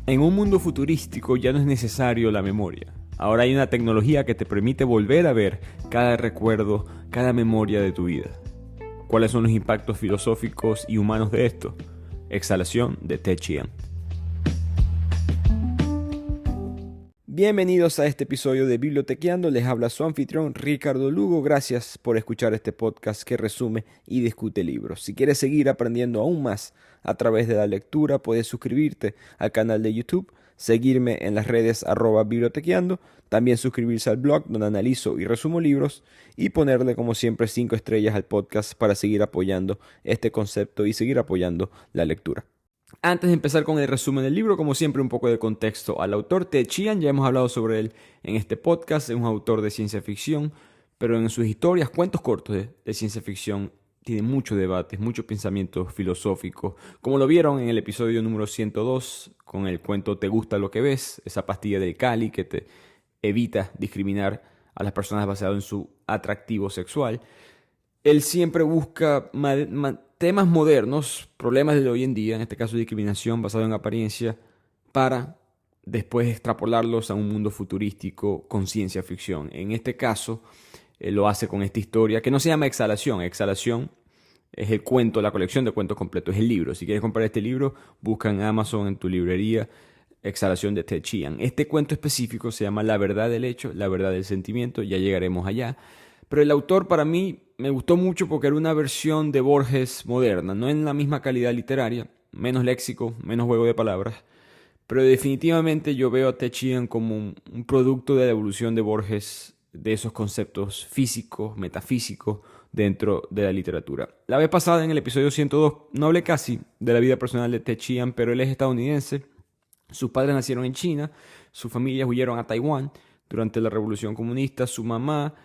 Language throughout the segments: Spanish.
En un mundo futurístico ya no es necesario la memoria. Ahora hay una tecnología que te permite volver a ver cada recuerdo, cada memoria de tu vida. ¿Cuáles son los impactos filosóficos y humanos de esto? Exhalación de Ted Chiang. Bienvenidos a este episodio de Bibliotequeando. Les habla su anfitrión Ricardo Lugo. Gracias por escuchar este podcast que resume y discute libros. Si quieres seguir aprendiendo aún más a través de la lectura, puedes suscribirte al canal de YouTube, seguirme en las redes @bibliotequeando, también suscribirse al blog donde analizo y resumo libros y ponerle como siempre 5 estrellas al podcast para seguir apoyando este concepto y seguir apoyando la lectura. Antes de empezar con el resumen del libro, como siempre, un poco de contexto al autor. Ted Chiang, ya hemos hablado sobre él en este podcast, es un autor de ciencia ficción, pero en sus historias, cuentos cortos de ciencia ficción, tiene mucho debate, mucho pensamiento filosófico, como lo vieron en el episodio número 102, con el cuento ¿Te gusta lo que ves?, esa pastilla del Cali que te evita discriminar a las personas basado en su atractivo sexual. Él siempre busca temas modernos, problemas de hoy en día, en este caso discriminación basada en apariencia, para después extrapolarlos a un mundo futurístico con ciencia ficción. En este caso, lo hace con esta historia que no se llama Exhalación. Exhalación es el cuento, la colección de cuentos completos, es el libro. Si quieres comprar este libro, busca en Amazon, en tu librería, Exhalación de Ted Chiang. Este cuento específico se llama La verdad del hecho, la verdad del sentimiento, ya llegaremos allá. Pero el autor para mí me gustó mucho porque era una versión de Borges moderna, no en la misma calidad literaria, menos léxico, menos juego de palabras, pero definitivamente yo veo a Ted Chiang como un producto de la evolución de Borges, de esos conceptos físicos, metafísicos dentro de la literatura. La vez pasada en el episodio 102 no hablé casi de la vida personal de Ted Chiang, pero él es estadounidense, sus padres nacieron en China, sus familias huyeron a Taiwán durante la Revolución Comunista, su mamá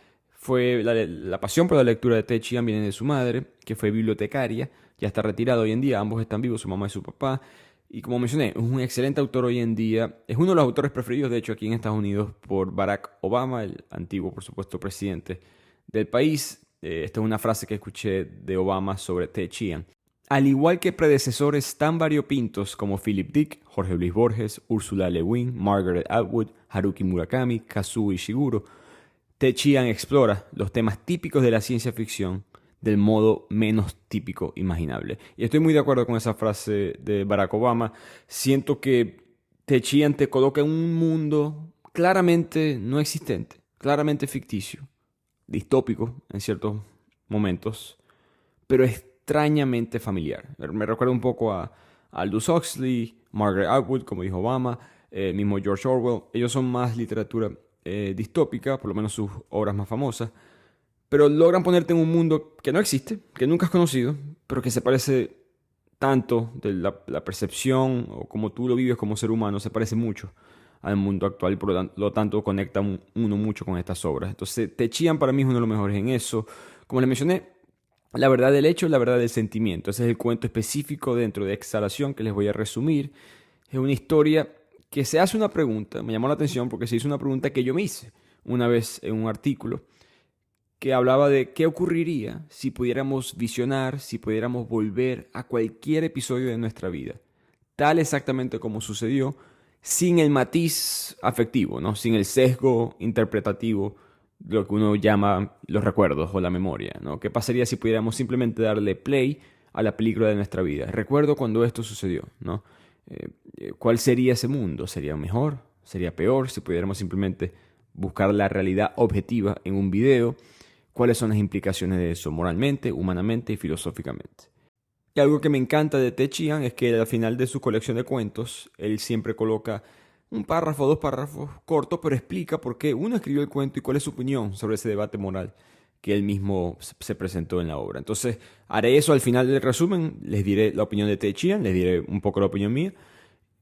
fue la pasión por la lectura de Ted Chiang viene de su madre, que fue bibliotecaria, ya está retirada hoy en día, ambos están vivos, su mamá y su papá. Y como mencioné, es un excelente autor hoy en día, es uno de los autores preferidos, de hecho, aquí en Estados Unidos por Barack Obama, el antiguo, por supuesto, presidente del país. Esta es una frase que escuché de Obama sobre Ted Chiang. Al igual que predecesores tan variopintos como Philip Dick, Jorge Luis Borges, Ursula Le Guin, Margaret Atwood, Haruki Murakami, Kazuo Ishiguro, Ted Chiang explora los temas típicos de la ciencia ficción del modo menos típico imaginable. Y estoy muy de acuerdo con esa frase de Barack Obama. Siento que Ted Chiang te coloca en un mundo claramente no existente, claramente ficticio, distópico en ciertos momentos, pero extrañamente familiar. Me recuerda un poco a Aldous Huxley, Margaret Atwood, como dijo Obama, mismo George Orwell. Ellos son más literatura distópica, por lo menos sus obras más famosas, pero logran ponerte en un mundo que no existe, que nunca has conocido, pero que se parece tanto de la percepción o como tú lo vives como ser humano, se parece mucho al mundo actual y por lo tanto conecta uno mucho con estas obras. Entonces, Ted Chiang para mí es uno de los mejores en eso. Como les mencioné, la verdad del hecho, la verdad del sentimiento. Ese es el cuento específico dentro de Exhalación que les voy a resumir. Es una historia que se hace una pregunta, me llamó la atención porque se hizo una pregunta que yo me hice una vez en un artículo que hablaba de qué ocurriría si pudiéramos visionar, si pudiéramos volver a cualquier episodio de nuestra vida, tal exactamente como sucedió, sin el matiz afectivo, ¿no? Sin el sesgo interpretativo, lo que uno llama los recuerdos o la memoria, ¿no? ¿Qué pasaría si pudiéramos simplemente darle play a la película de nuestra vida? Recuerdo cuando esto sucedió, ¿no? ¿Cuál sería ese mundo? ¿Sería mejor? ¿Sería peor? Si pudiéramos simplemente buscar la realidad objetiva en un video, ¿cuáles son las implicaciones de eso moralmente, humanamente y filosóficamente? Y algo que me encanta de Ted Chiang es que al final de su colección de cuentos, él siempre coloca un párrafo, 2 párrafos cortos, pero explica por qué uno escribió el cuento y cuál es su opinión sobre ese debate moral que él mismo se presentó en la obra. Entonces, haré eso al final del resumen, les diré la opinión de Ted Chiang, les diré un poco la opinión mía,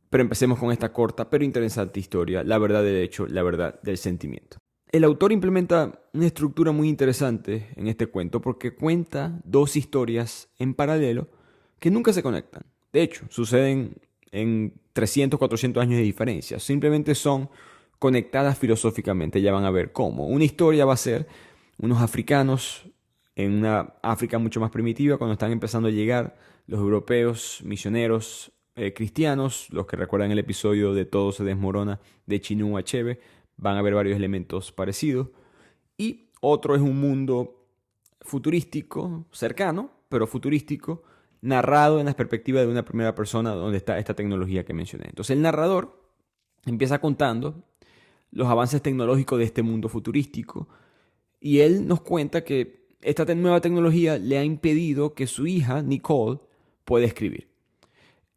pero empecemos con esta corta pero interesante historia, la verdad del hecho, la verdad del sentimiento. El autor implementa una estructura muy interesante en este cuento porque cuenta 2 historias en paralelo que nunca se conectan. De hecho, suceden en 300, 400 años de diferencia. Simplemente son conectadas filosóficamente, ya van a ver cómo. Una historia va a ser unos africanos en una África mucho más primitiva, cuando están empezando a llegar los europeos, misioneros, cristianos, los que recuerdan el episodio de Todo se desmorona de Chinua Achebe, van a ver varios elementos parecidos. Y otro es un mundo futurístico, cercano, pero futurístico, narrado en la perspectiva de una primera persona donde está esta tecnología que mencioné. Entonces el narrador empieza contando los avances tecnológicos de este mundo futurístico y él nos cuenta que esta nueva tecnología le ha impedido que su hija, Nicole, pueda escribir.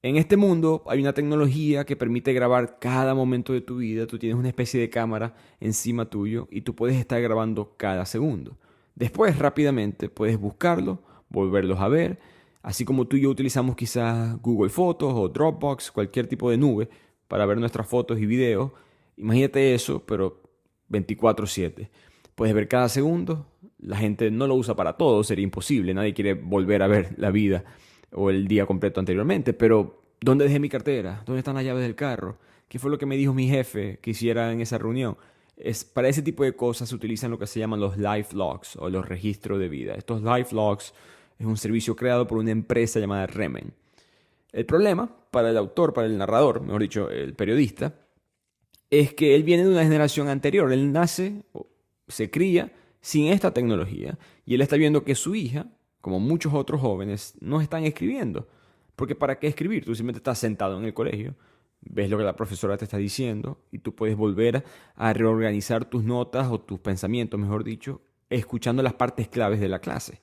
En este mundo hay una tecnología que permite grabar cada momento de tu vida. Tú tienes una especie de cámara encima tuyo y tú puedes estar grabando cada segundo. Después, rápidamente, puedes buscarlo, volverlos a ver. Así como tú y yo utilizamos quizás Google Fotos o Dropbox, cualquier tipo de nube, para ver nuestras fotos y videos. Imagínate eso, pero 24/7. Puedes ver cada segundo. La gente no lo usa para todo, sería imposible. Nadie quiere volver a ver la vida o el día completo anteriormente, pero ¿dónde dejé mi cartera? ¿Dónde están las llaves del carro? ¿Qué fue lo que me dijo mi jefe que hiciera en esa reunión? Para ese tipo de cosas se utilizan lo que se llaman los life logs o los registros de vida. Estos life logs es un servicio creado por una empresa llamada Remen. El problema para el autor, para el narrador, mejor dicho, el periodista, es que él viene de una generación anterior. Él nace, se cría sin esta tecnología y él está viendo que su hija, como muchos otros jóvenes, no están escribiendo. Porque ¿para qué escribir? Tú simplemente estás sentado en el colegio, ves lo que la profesora te está diciendo y tú puedes volver a reorganizar tus notas o tus pensamientos, mejor dicho, escuchando las partes claves de la clase.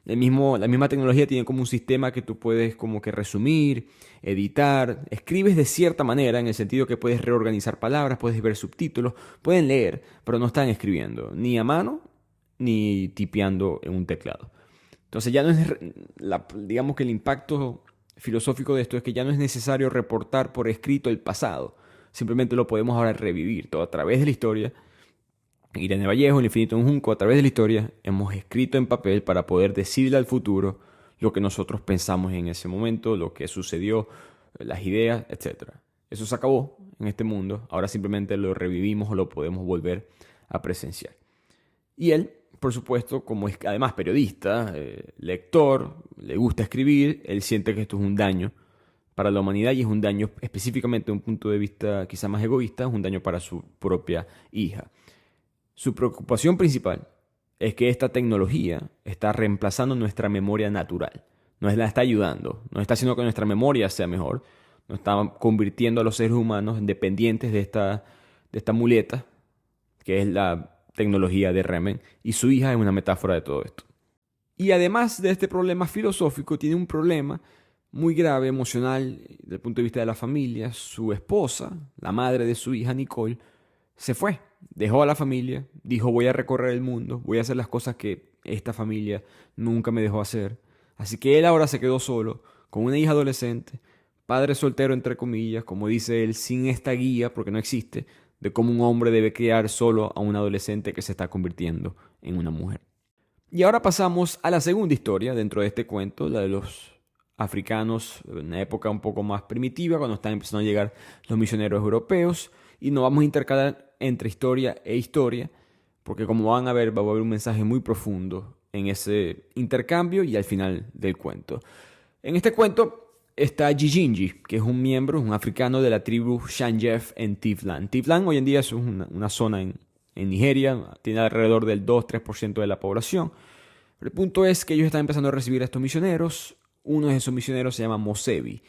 La misma tecnología tiene como un sistema que tú puedes como que resumir, editar, escribes de cierta manera en el sentido que puedes reorganizar palabras, puedes ver subtítulos, pueden leer, pero no están escribiendo ni a mano ni tipeando en un teclado. Entonces ya no es, digamos que el impacto filosófico de esto es que ya no es necesario reportar por escrito el pasado, simplemente lo podemos ahora revivir todo a través de la historia. Irene Vallejo, El infinito en un junco, a través de la historia, hemos escrito en papel para poder decirle al futuro lo que nosotros pensamos en ese momento, lo que sucedió, las ideas, etc. Eso se acabó en este mundo, ahora simplemente lo revivimos o lo podemos volver a presenciar. Y él, por supuesto, como es además periodista, lector, le gusta escribir, él siente que esto es un daño para la humanidad y es un daño específicamente de un punto de vista quizá más egoísta, es un daño para su propia hija. Su preocupación principal es que esta tecnología está reemplazando nuestra memoria natural. Nos la está ayudando, nos está haciendo que nuestra memoria sea mejor, nos está convirtiendo a los seres humanos en dependientes de esta muleta, que es la tecnología de Remen, y su hija es una metáfora de todo esto. Y además de este problema filosófico, tiene un problema muy grave, emocional, desde el punto de vista de la familia. Su esposa, la madre de su hija Nicole, se fue, dejó a la familia, dijo voy a recorrer el mundo, voy a hacer las cosas que esta familia nunca me dejó hacer. Así que él ahora se quedó solo, con una hija adolescente, padre soltero entre comillas, como dice él, sin esta guía, porque no existe, de cómo un hombre debe criar solo a un adolescente que se está convirtiendo en una mujer. Y ahora pasamos a la segunda historia dentro de este cuento, la de los africanos en una época un poco más primitiva, cuando están empezando a llegar los misioneros europeos, y nos vamos a intercalar entre historia e historia, porque como van a ver, va a haber un mensaje muy profundo en ese intercambio y al final del cuento. En este cuento está Gigginji, que es un miembro, un africano de la tribu Shanjef en Tiflan. Tiflan hoy en día es una zona en Nigeria, tiene alrededor del 2-3% de la población. El punto es que ellos están empezando a recibir a estos misioneros. Uno de esos misioneros se llama Mosebi.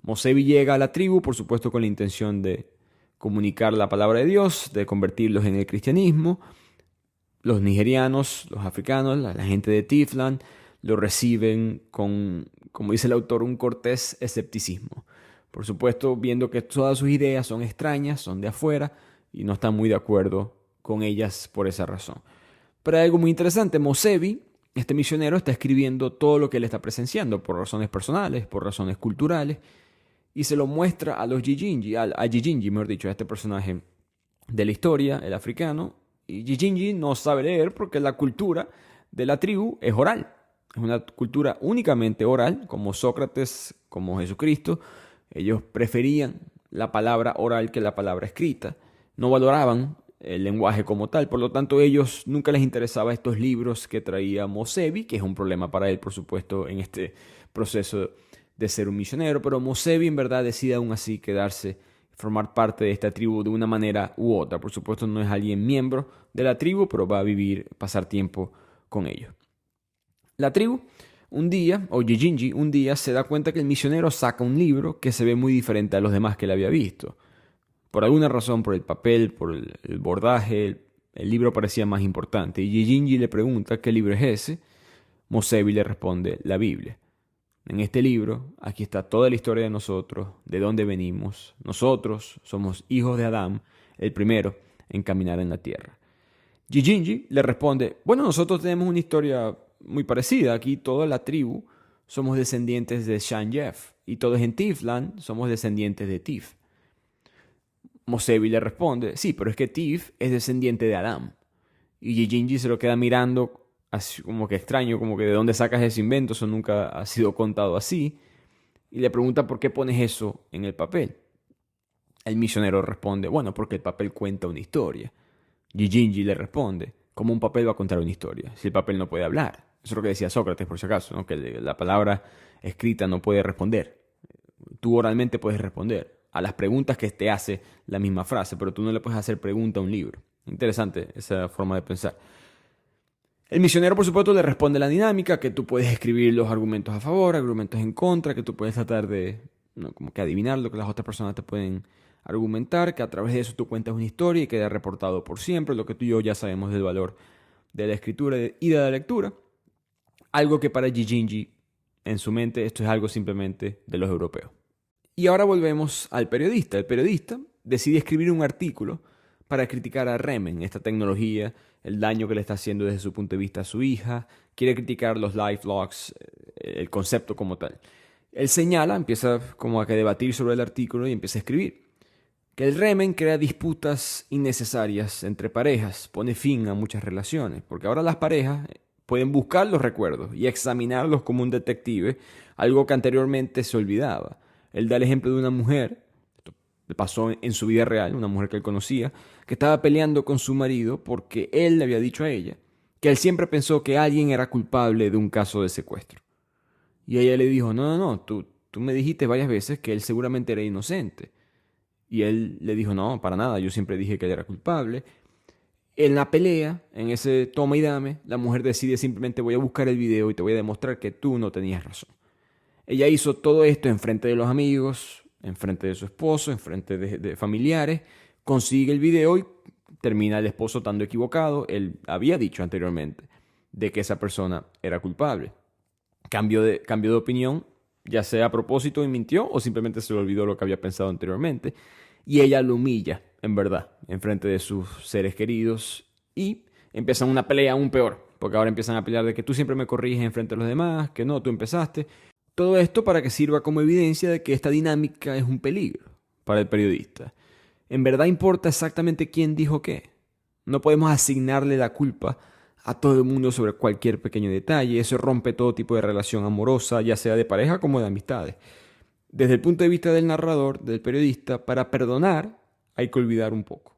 Mosebi llega a la tribu, por supuesto, con la intención de comunicar la palabra de Dios, de convertirlos en el cristianismo. Los nigerianos, los africanos, la gente de Tiflan, lo reciben con, como dice el autor, un cortés escepticismo. Por supuesto, viendo que todas sus ideas son extrañas, son de afuera, y no están muy de acuerdo con ellas por esa razón. Pero hay algo muy interesante. Mosebi, este misionero, está escribiendo todo lo que él está presenciando, por razones personales, por razones culturales, y se lo muestra a los Gigginji, a Gigginji, mejor dicho, a este personaje de la historia, el africano. Y Gigginji no sabe leer porque la cultura de la tribu es oral. Es una cultura únicamente oral, como Sócrates, como Jesucristo. Ellos preferían la palabra oral que la palabra escrita. No valoraban el lenguaje como tal. Por lo tanto, ellos nunca les interesaba estos libros que traía Mosebi, que es un problema para él, por supuesto, en este proceso de ser un misionero, pero Mosebi en verdad decide aún así quedarse, formar parte de esta tribu de una manera u otra. Por supuesto no es alguien miembro de la tribu, pero va a vivir, pasar tiempo con ellos. La tribu un día, o Gigi un día, se da cuenta que el misionero saca un libro que se ve muy diferente a los demás que le había visto. Por alguna razón, por el papel, por el bordaje, el libro parecía más importante. Y Gigi le pregunta qué libro es ese. Mosebi le responde, la Biblia. En este libro, aquí está toda la historia de nosotros, de dónde venimos. Nosotros somos hijos de Adán, el primero en caminar en la tierra. Gigi le responde, bueno, nosotros tenemos una historia muy parecida. Aquí toda la tribu somos descendientes de Shan-Jef y todos en Tifland somos descendientes de Tif. Mosebi le responde, sí, pero es que Tif es descendiente de Adán. Y Gigi se lo queda mirando así como que extraño, como que de dónde sacas ese invento, eso nunca ha sido contado así. Y le pregunta por qué pones eso en el papel. El misionero responde, bueno, porque el papel cuenta una historia. Gigi le responde, ¿cómo un papel va a contar una historia si el papel no puede hablar? Eso es lo que decía Sócrates, por si acaso, ¿no? Que la palabra escrita no puede responder. Tú oralmente puedes responder a las preguntas que te hace la misma frase, pero tú no le puedes hacer pregunta a un libro. Interesante esa forma de pensar. El misionero, por supuesto, le responde la dinámica, que tú puedes escribir los argumentos a favor, argumentos en contra, que tú puedes tratar de, ¿no?, como que adivinar lo que las otras personas te pueden argumentar, que a través de eso tú cuentas una historia y queda reportado por siempre, lo que tú y yo ya sabemos del valor de la escritura y de la lectura. Algo que para Gigi, en su mente, esto es algo simplemente de los europeos. Y ahora volvemos al periodista. El periodista decide escribir un artículo para criticar a Remen, esta tecnología, el daño que le está haciendo desde su punto de vista a su hija. Quiere criticar los life logs, el concepto como tal. Él señala, empieza como a debatir sobre el artículo y empieza a escribir que el Remen crea disputas innecesarias entre parejas, pone fin a muchas relaciones, porque ahora las parejas pueden buscar los recuerdos y examinarlos como un detective, algo que anteriormente se olvidaba. Él da el ejemplo de una mujer, esto le pasó en su vida real, una mujer que él conocía, que estaba peleando con su marido porque él le había dicho a ella que él siempre pensó que alguien era culpable de un caso de secuestro. Y ella le dijo, no, tú me dijiste varias veces que él seguramente era inocente. Y él le dijo, no, para nada, yo siempre dije que él era culpable. En la pelea, en ese toma y dame, la mujer decide simplemente voy a buscar el video y te voy a demostrar que tú no tenías razón. Ella hizo todo esto en frente de los amigos, en frente de su esposo, en frente de familiares, consigue el video y termina el esposo estando equivocado. Él había dicho anteriormente de que esa persona era culpable. Cambio de opinión, ya sea a propósito y mintió o simplemente se le olvidó lo que había pensado anteriormente. Y ella lo humilla, en verdad, en frente de sus seres queridos y empiezan una pelea aún peor, porque ahora empiezan a pelear de que tú siempre me corriges en frente de los demás, que no, tú empezaste. Todo esto para que sirva como evidencia de que esta dinámica es un peligro para el periodista. ¿En verdad importa exactamente quién dijo qué? No podemos asignarle la culpa a todo el mundo sobre cualquier pequeño detalle. Eso rompe todo tipo de relación amorosa, ya sea de pareja como de amistades. Desde el punto de vista del narrador, del periodista, para perdonar hay que olvidar un poco.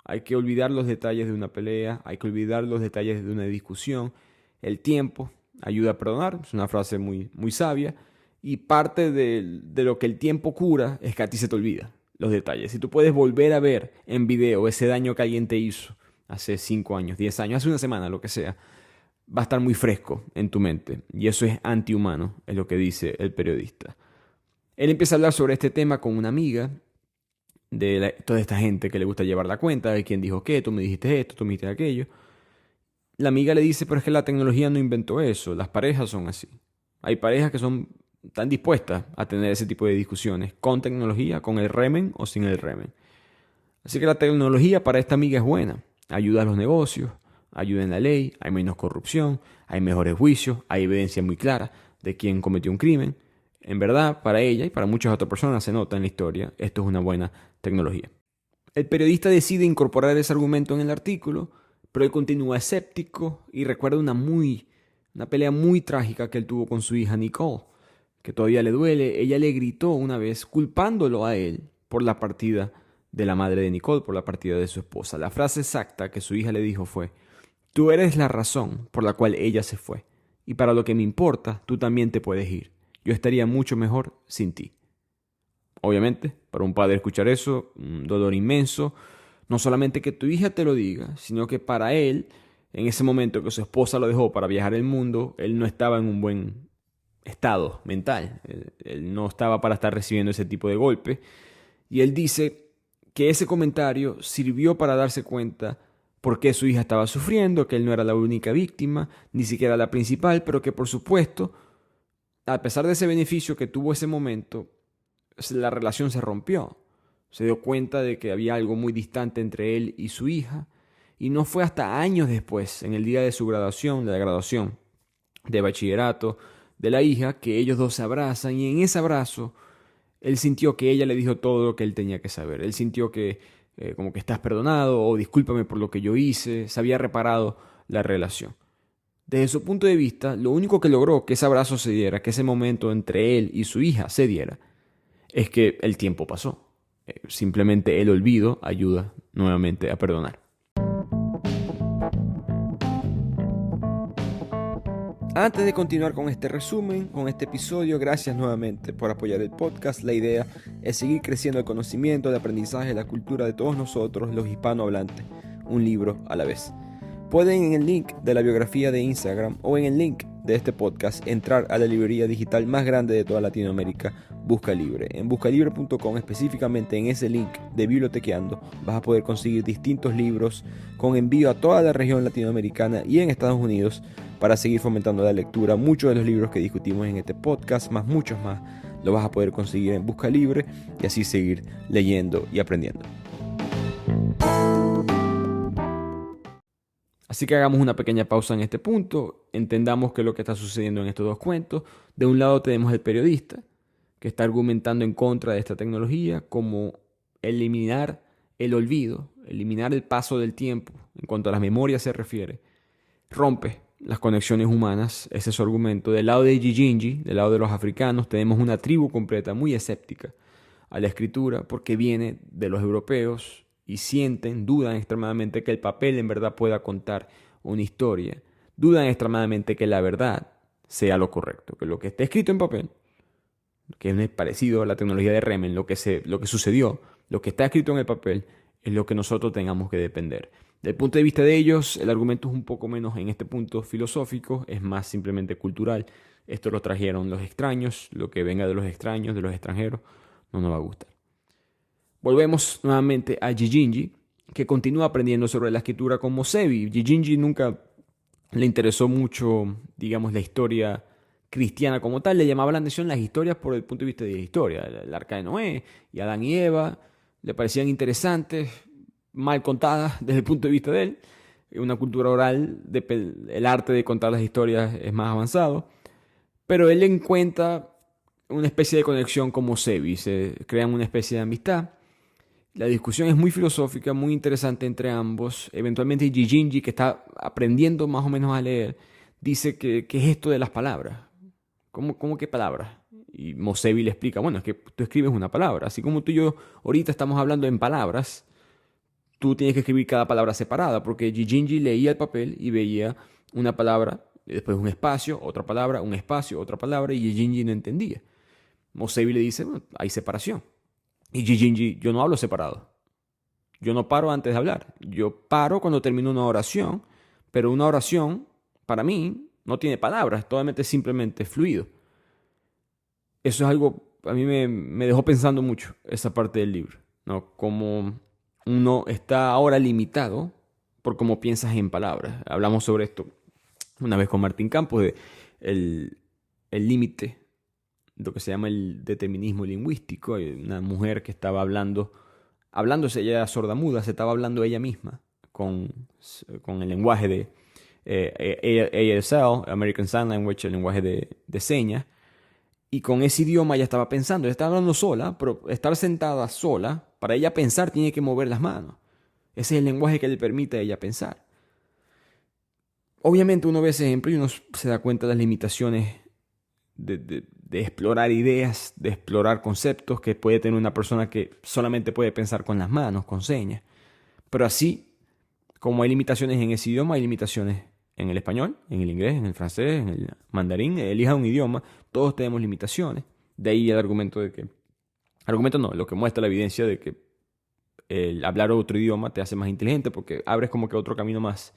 Hay que olvidar los detalles de una pelea, hay que olvidar los detalles de una discusión. El tiempo ayuda a perdonar, es una frase muy, muy sabia. Y parte de lo que el tiempo cura es que a ti se te olvida los detalles. Si tú puedes volver a ver en video ese daño que alguien te hizo hace 5 años, 10 años, hace una semana, lo que sea, va a estar muy fresco en tu mente. Y eso es antihumano, es lo que dice el periodista. Él empieza a hablar sobre este tema con una amiga de toda esta gente que le gusta llevar la cuenta de quién dijo qué, tú me dijiste esto, tú me dijiste aquello. La amiga le dice, pero es que la tecnología no inventó eso, las parejas son así. Hay parejas que están dispuestas a tener ese tipo de discusiones con tecnología, con el remen o sin el remen. Así que la tecnología para esta amiga es buena. Ayuda a los negocios, ayuda en la ley, hay menos corrupción, hay mejores juicios, hay evidencia muy clara de quién cometió un crimen. En verdad, para ella y para muchas otras personas se nota en la historia, esto es una buena tecnología. El periodista decide incorporar ese argumento en el artículo, pero él continúa escéptico y recuerda una pelea muy trágica que él tuvo con su hija Nicole, que todavía le duele. Ella le gritó una vez culpándolo a él por la partida de la madre de Nicole, por la partida de su esposa. La frase exacta que su hija le dijo fue, tú eres la razón por la cual ella se fue, y para lo que me importa, tú también te puedes ir. yo estaría mucho mejor sin ti. Obviamente, para un padre escuchar eso, un dolor inmenso. No solamente que tu hija te lo diga, sino que para él, en ese momento que su esposa lo dejó para viajar el mundo, él no estaba en un buen estado mental. Él no estaba para estar recibiendo ese tipo de golpe. Y él dice que ese comentario sirvió para darse cuenta por qué su hija estaba sufriendo, que él no era la única víctima, ni siquiera la principal, pero que por supuesto, a pesar de ese beneficio que tuvo ese momento, la relación se rompió. Se dio cuenta de que había algo muy distante entre él y su hija, y no fue hasta años después, en el día de su graduación, de la graduación de bachillerato de la hija, que ellos dos se abrazan, y en ese abrazo él sintió que ella le dijo todo lo que él tenía que saber. Él sintió que como que estás perdonado, o discúlpame por lo que yo hice, se había reparado la relación. Desde su punto de vista, lo único que logró que ese abrazo se diera, que ese momento entre él y su hija se diera, es que el tiempo pasó. Simplemente el olvido ayuda nuevamente a perdonar. Antes de continuar con este resumen, con este episodio, gracias nuevamente por apoyar el podcast. La idea es seguir creciendo el conocimiento, el aprendizaje, la cultura de todos nosotros, los hispanohablantes, un libro a la vez. Pueden en el link de la biografía de Instagram o en el link de este podcast entrar a la librería digital más grande de toda Latinoamérica, Busca Libre. En buscalibre.com, específicamente en ese link de Bibliotequeando, vas a poder conseguir distintos libros con envío a toda la región latinoamericana y en Estados Unidos para seguir fomentando la lectura. Muchos de los libros que discutimos en este podcast, más muchos más, los vas a poder conseguir en Busca Libre y así seguir leyendo y aprendiendo. Así que hagamos una pequeña pausa en este punto, entendamos qué es lo que está sucediendo en estos dos cuentos. De un lado tenemos el periodista, que está argumentando en contra de esta tecnología, como eliminar el olvido, eliminar el paso del tiempo, en cuanto a las memorias se refiere, rompe las conexiones humanas. Ese es su argumento. Del lado de Gijinji, del lado de los africanos, tenemos una tribu completa muy escéptica a la escritura, porque viene de los europeos, y dudan extremadamente que el papel en verdad pueda contar una historia. Dudan extremadamente que la verdad sea lo correcto, que lo que está escrito en papel, que es parecido a la tecnología de Remen, lo que sucedió, lo que está escrito en el papel, es lo que nosotros tengamos que depender. Desde el punto de vista de ellos, el argumento es un poco menos en este punto filosófico, es más simplemente cultural. Esto lo trajeron los extraños, lo que venga de los extraños, de los extranjeros, no nos va a gustar. Volvemos nuevamente a Gijinji, que continúa aprendiendo sobre la escritura con Mosebi. Gijinji nunca le interesó mucho, digamos, la historia cristiana como tal. Le llamaba la atención las historias por el punto de vista de la historia. El arca de Noé y Adán y Eva le parecían interesantes, mal contadas desde el punto de vista de él. Una cultura oral, el arte de contar las historias es más avanzado. Pero él encuentra una especie de conexión con Mosebi. Se crean una especie de amistad. La discusión es muy filosófica, muy interesante entre ambos. Eventualmente Gijinji, que está aprendiendo más o menos a leer, dice que ¿qué es esto de las palabras? ¿Cómo qué palabras? Y Mosebi le explica, bueno, es que tú escribes una palabra. Así como tú y yo ahorita estamos hablando en palabras, tú tienes que escribir cada palabra separada, porque Gijinji leía el papel y veía una palabra, después un espacio, otra palabra, un espacio, otra palabra, y Gijinji no entendía. Mosebi le dice, bueno, hay separación. Y Gijinji, yo no hablo separado. Yo no paro antes de hablar. Yo paro cuando termino una oración, pero una oración, para mí, no tiene palabras, totalmente simplemente fluido. Eso es algo, a mí me dejó pensando mucho, esa parte del libro, ¿no? Como uno está ahora limitado por cómo piensas en palabras. Hablamos sobre esto una vez con Martín Campos, de el límite, lo que se llama el determinismo lingüístico. Hay una mujer que estaba hablándose, ella era sordamuda, se estaba hablando ella misma con el lenguaje de ASL, American Sign Language, el lenguaje de señas, y con ese idioma ella estaba pensando, ella estaba hablando sola, pero estar sentada sola, para ella pensar tiene que mover las manos. Ese es el lenguaje que le permite a ella pensar. Obviamente uno ve ese ejemplo y uno se da cuenta de las limitaciones de explorar ideas, de explorar conceptos que puede tener una persona que solamente puede pensar con las manos, con señas. Pero así como hay limitaciones en ese idioma, hay limitaciones en el español, en el inglés, en el francés, en el mandarín, elija un idioma, todos tenemos limitaciones. De ahí el argumento de que, argumento no, lo que muestra la evidencia de que el hablar otro idioma te hace más inteligente porque abres como que otro camino más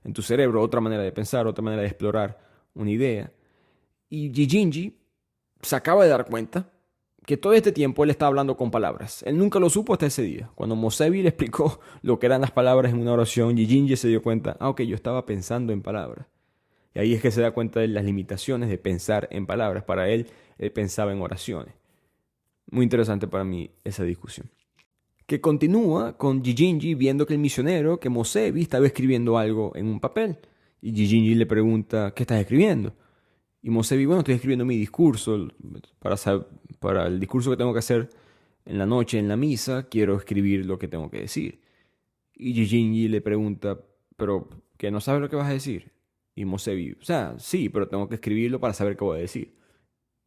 en tu cerebro, otra manera de pensar, otra manera de explorar una idea. Y Gigindi se acaba de dar cuenta que todo este tiempo él estaba hablando con palabras. Él nunca lo supo hasta ese día. Cuando Mosebi le explicó lo que eran las palabras en una oración, Gigindi se dio cuenta, ok, yo estaba pensando en palabras. Y ahí es que se da cuenta de las limitaciones de pensar en palabras. Para él, él pensaba en oraciones. Muy interesante para mí esa discusión. Que continúa con Gigindi viendo que el misionero, que Mosebi, estaba escribiendo algo en un papel. Y Gigindi le pregunta, ¿qué estás escribiendo? Y Mosebi, bueno, estoy escribiendo mi discurso para el discurso que tengo que hacer en la noche, en la misa, quiero escribir lo que tengo que decir. Y Gigindi le pregunta, ¿pero que no sabes lo que vas a decir? Y Mosebi, o sea, sí, pero tengo que escribirlo para saber qué voy a decir.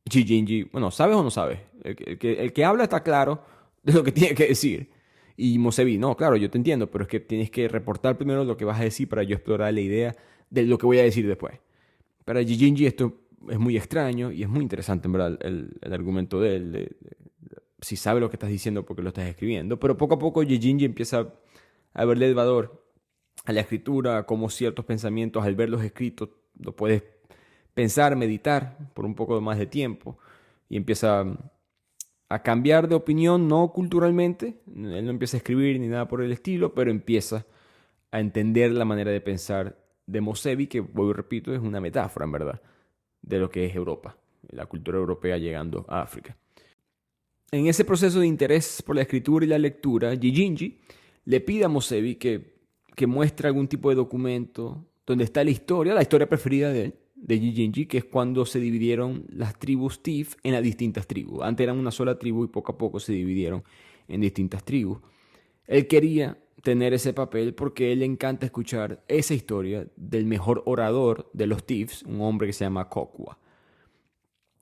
Gigindi, bueno, ¿sabes o no sabes? El que habla está claro de lo que tiene que decir. Y Mosebi, no, claro, yo te entiendo, pero es que tienes que reportar primero lo que vas a decir para yo explorar la idea de lo que voy a decir después. Para Gigindi esto es muy extraño y es muy interesante, en verdad, el argumento de él. Si sabe lo que estás diciendo porque lo estás escribiendo. Pero poco a poco Gigindi empieza a verle el valor a la escritura, a cómo ciertos pensamientos, al verlos escritos, lo puedes pensar, meditar por un poco más de tiempo. Y empieza a cambiar de opinión, no culturalmente. Él no empieza a escribir ni nada por el estilo, pero empieza a entender la manera de pensar de Mosebi, que, vuelvo y repito, es una metáfora, en verdad, de lo que es Europa, la cultura europea llegando a África. En ese proceso de interés por la escritura y la lectura, Gigindi le pide a Mosebi que muestre algún tipo de documento donde está la historia preferida de Gigindi, que es cuando se dividieron las tribus Tiv en las distintas tribus. Antes eran una sola tribu y poco a poco se dividieron en distintas tribus. Él quería tener ese papel porque a él le encanta escuchar esa historia del mejor orador de los Tivs, un hombre que se llama Kokwa.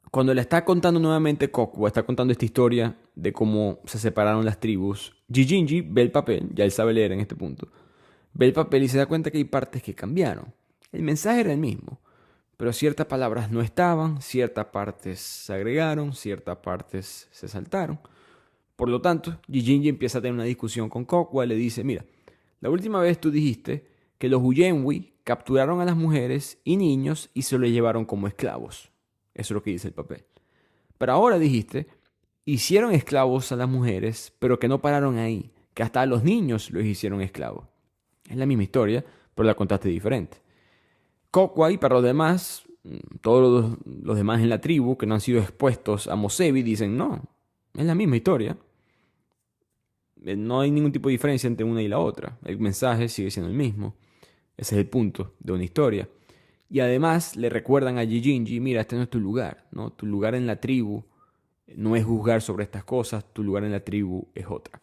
Cuando le está contando nuevamente Kokwa, está contando esta historia de cómo se separaron las tribus, Gigindi ve el papel, ya él sabe leer en este punto, ve el papel y se da cuenta que hay partes que cambiaron. El mensaje era el mismo, pero ciertas palabras no estaban, ciertas partes se agregaron, ciertas partes se saltaron. Por lo tanto, Gigindi empieza a tener una discusión con Kokwa y le dice, mira, la última vez tú dijiste que los Uyenwi capturaron a las mujeres y niños y se los llevaron como esclavos. Eso es lo que dice el papel. Pero ahora dijiste, hicieron esclavos a las mujeres, pero que no pararon ahí, que hasta a los niños los hicieron esclavos. Es la misma historia, pero la contaste diferente. Kokwa y para los demás, todos los demás en la tribu que no han sido expuestos a Mosebi dicen, no, es la misma historia. No hay ningún tipo de diferencia entre una y la otra. El mensaje sigue siendo el mismo. Ese es el punto de una historia. Y además le recuerdan a Gigindi, mira, este no es tu lugar, ¿no? Tu lugar en la tribu no es juzgar sobre estas cosas, tu lugar en la tribu es otra.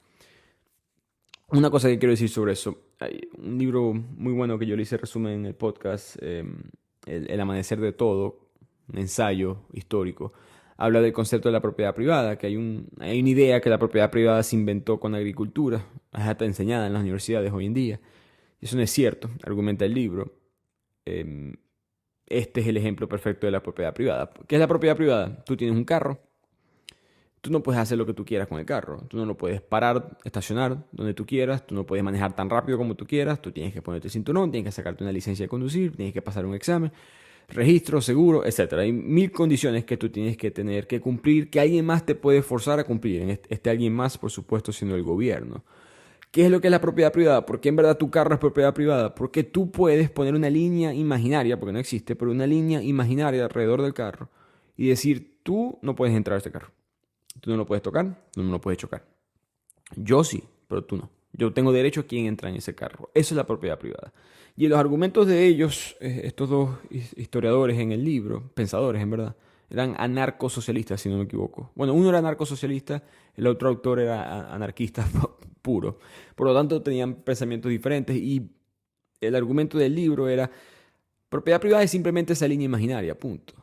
Una cosa que quiero decir sobre eso, hay un libro muy bueno que yo le hice resumen en el podcast, el Amanecer de Todo, un ensayo histórico, habla del concepto de la propiedad privada, que hay una idea que la propiedad privada se inventó con la agricultura, es hasta enseñada en las universidades hoy en día. Y eso no es cierto, argumenta el libro. Este es el ejemplo perfecto de la propiedad privada. ¿Qué es la propiedad privada? Tú tienes un carro, tú no puedes hacer lo que tú quieras con el carro. Tú no lo puedes parar, estacionar donde tú quieras, tú no puedes manejar tan rápido como tú quieras, tú tienes que ponerte el cinturón, tienes que sacarte una licencia de conducir, tienes que pasar un examen, registro, seguro, etc. Hay 1000 condiciones que tú tienes que tener que cumplir, que alguien más te puede forzar a cumplir. Este alguien más, por supuesto, siendo el gobierno. ¿Qué es lo que es la propiedad privada? ¿Por qué en verdad tu carro es propiedad privada? Porque tú puedes poner una línea imaginaria, porque no existe, pero una línea imaginaria alrededor del carro y decir, tú no puedes entrar a este carro. Tú no lo puedes tocar, tú no lo puedes chocar. Yo sí, pero tú no. Yo tengo derecho a quién entra en ese carro. Eso es la propiedad privada. Y en los argumentos de ellos, estos dos historiadores en el libro, pensadores en verdad, eran anarcosocialistas, si no me equivoco. Bueno, uno era anarcosocialista, el otro autor era anarquista puro. Por lo tanto, tenían pensamientos diferentes y el argumento del libro era propiedad privada es simplemente esa línea imaginaria, punto.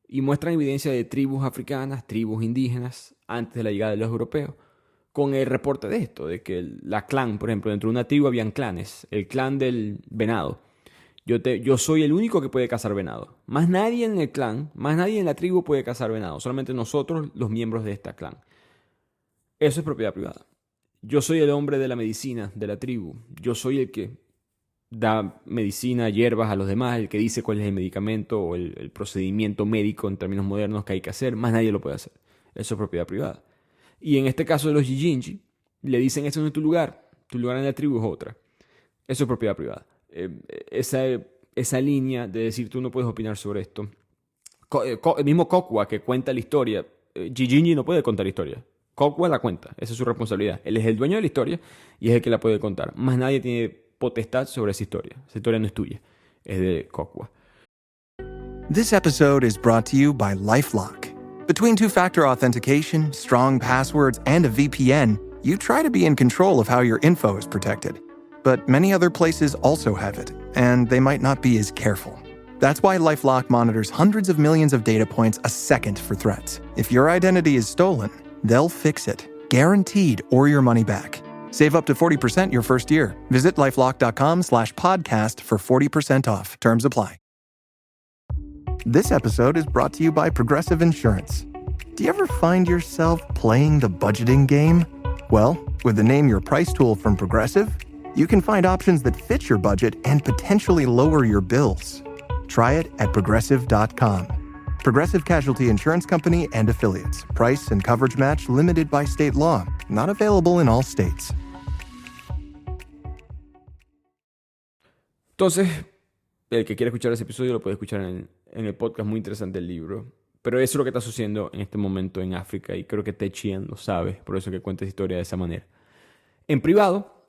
Y muestran evidencia de tribus africanas, tribus indígenas, antes de la llegada de los europeos, con el reporte de esto, de que la clan, por ejemplo, dentro de una tribu habían clanes, el clan del venado. Yo soy el único que puede cazar venado. Más nadie en el clan, más nadie en la tribu puede cazar venado. Solamente nosotros, los miembros de esta clan. Eso es propiedad privada. Yo soy el hombre de la medicina de la tribu. Yo soy el que da medicina, hierbas a los demás, el que dice cuál es el medicamento o el procedimiento médico en términos modernos que hay que hacer. Más nadie lo puede hacer. Eso es propiedad privada. Y en este caso de los Gijinji, le dicen, este no es tu lugar en la tribu es otra. Eso es propiedad privada. Esa línea de decir tú no puedes opinar sobre esto. El mismo Kokwa que cuenta la historia, Gijinji no puede contar historia. Kokwa la cuenta, esa es su responsabilidad. Él es el dueño de la historia y es el que la puede contar. Más nadie tiene potestad sobre esa historia. Esa historia no es tuya, es de Kokwa. This episode is brought to you by LifeLock. Between two-factor authentication, strong passwords, and a VPN, you try to be in control of how your info is protected. But many other places also have it, and they might not be as careful. That's why LifeLock monitors hundreds of millions of data points a second for threats. If your identity is stolen, they'll fix it, guaranteed, or your money back. Save up to 40% your first year. Visit lifelock.com/podcast for 40% off. Terms apply. This episode is brought to you by Progressive Insurance. Do you ever find yourself playing the budgeting game? Well, with the Name Your Price tool from Progressive, you can find options that fit your budget and potentially lower your bills. Try it at progressive.com. Progressive Casualty Insurance Company and Affiliates. Price and coverage match limited by state law. Not available in all states. Entonces, el que quiera escuchar ese episodio lo puede escuchar en el podcast, muy interesante el libro. Pero eso es lo que está sucediendo en este momento en África y creo que Ted Chiang lo sabe, por eso que cuenta esa historia de esa manera. En privado,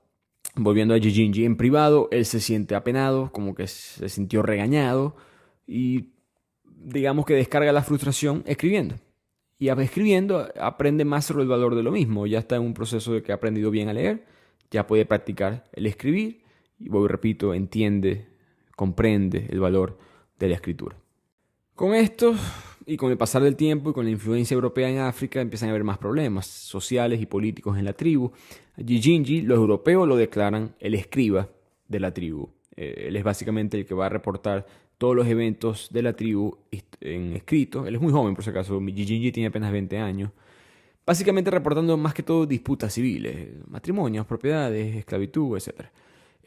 volviendo a Gijinji, en privado él se siente apenado, como que se sintió regañado y digamos que descarga la frustración escribiendo. Y escribiendo aprende más sobre el valor de lo mismo. Ya está en un proceso de que ha aprendido bien a leer, ya puede practicar el escribir y, vuelvo y repito, entiende, comprende el valor de la escritura. Con esto y con el pasar del tiempo y con la influencia europea en África empiezan a haber más problemas sociales y políticos en la tribu. A Gijinji los europeos lo declaran el escriba de la tribu. Él es básicamente el que va a reportar todos los eventos de la tribu en escrito. Él es muy joven, por si acaso. Gijinji tiene apenas 20 años. Básicamente reportando más que todo disputas civiles, matrimonios, propiedades, esclavitud, etc.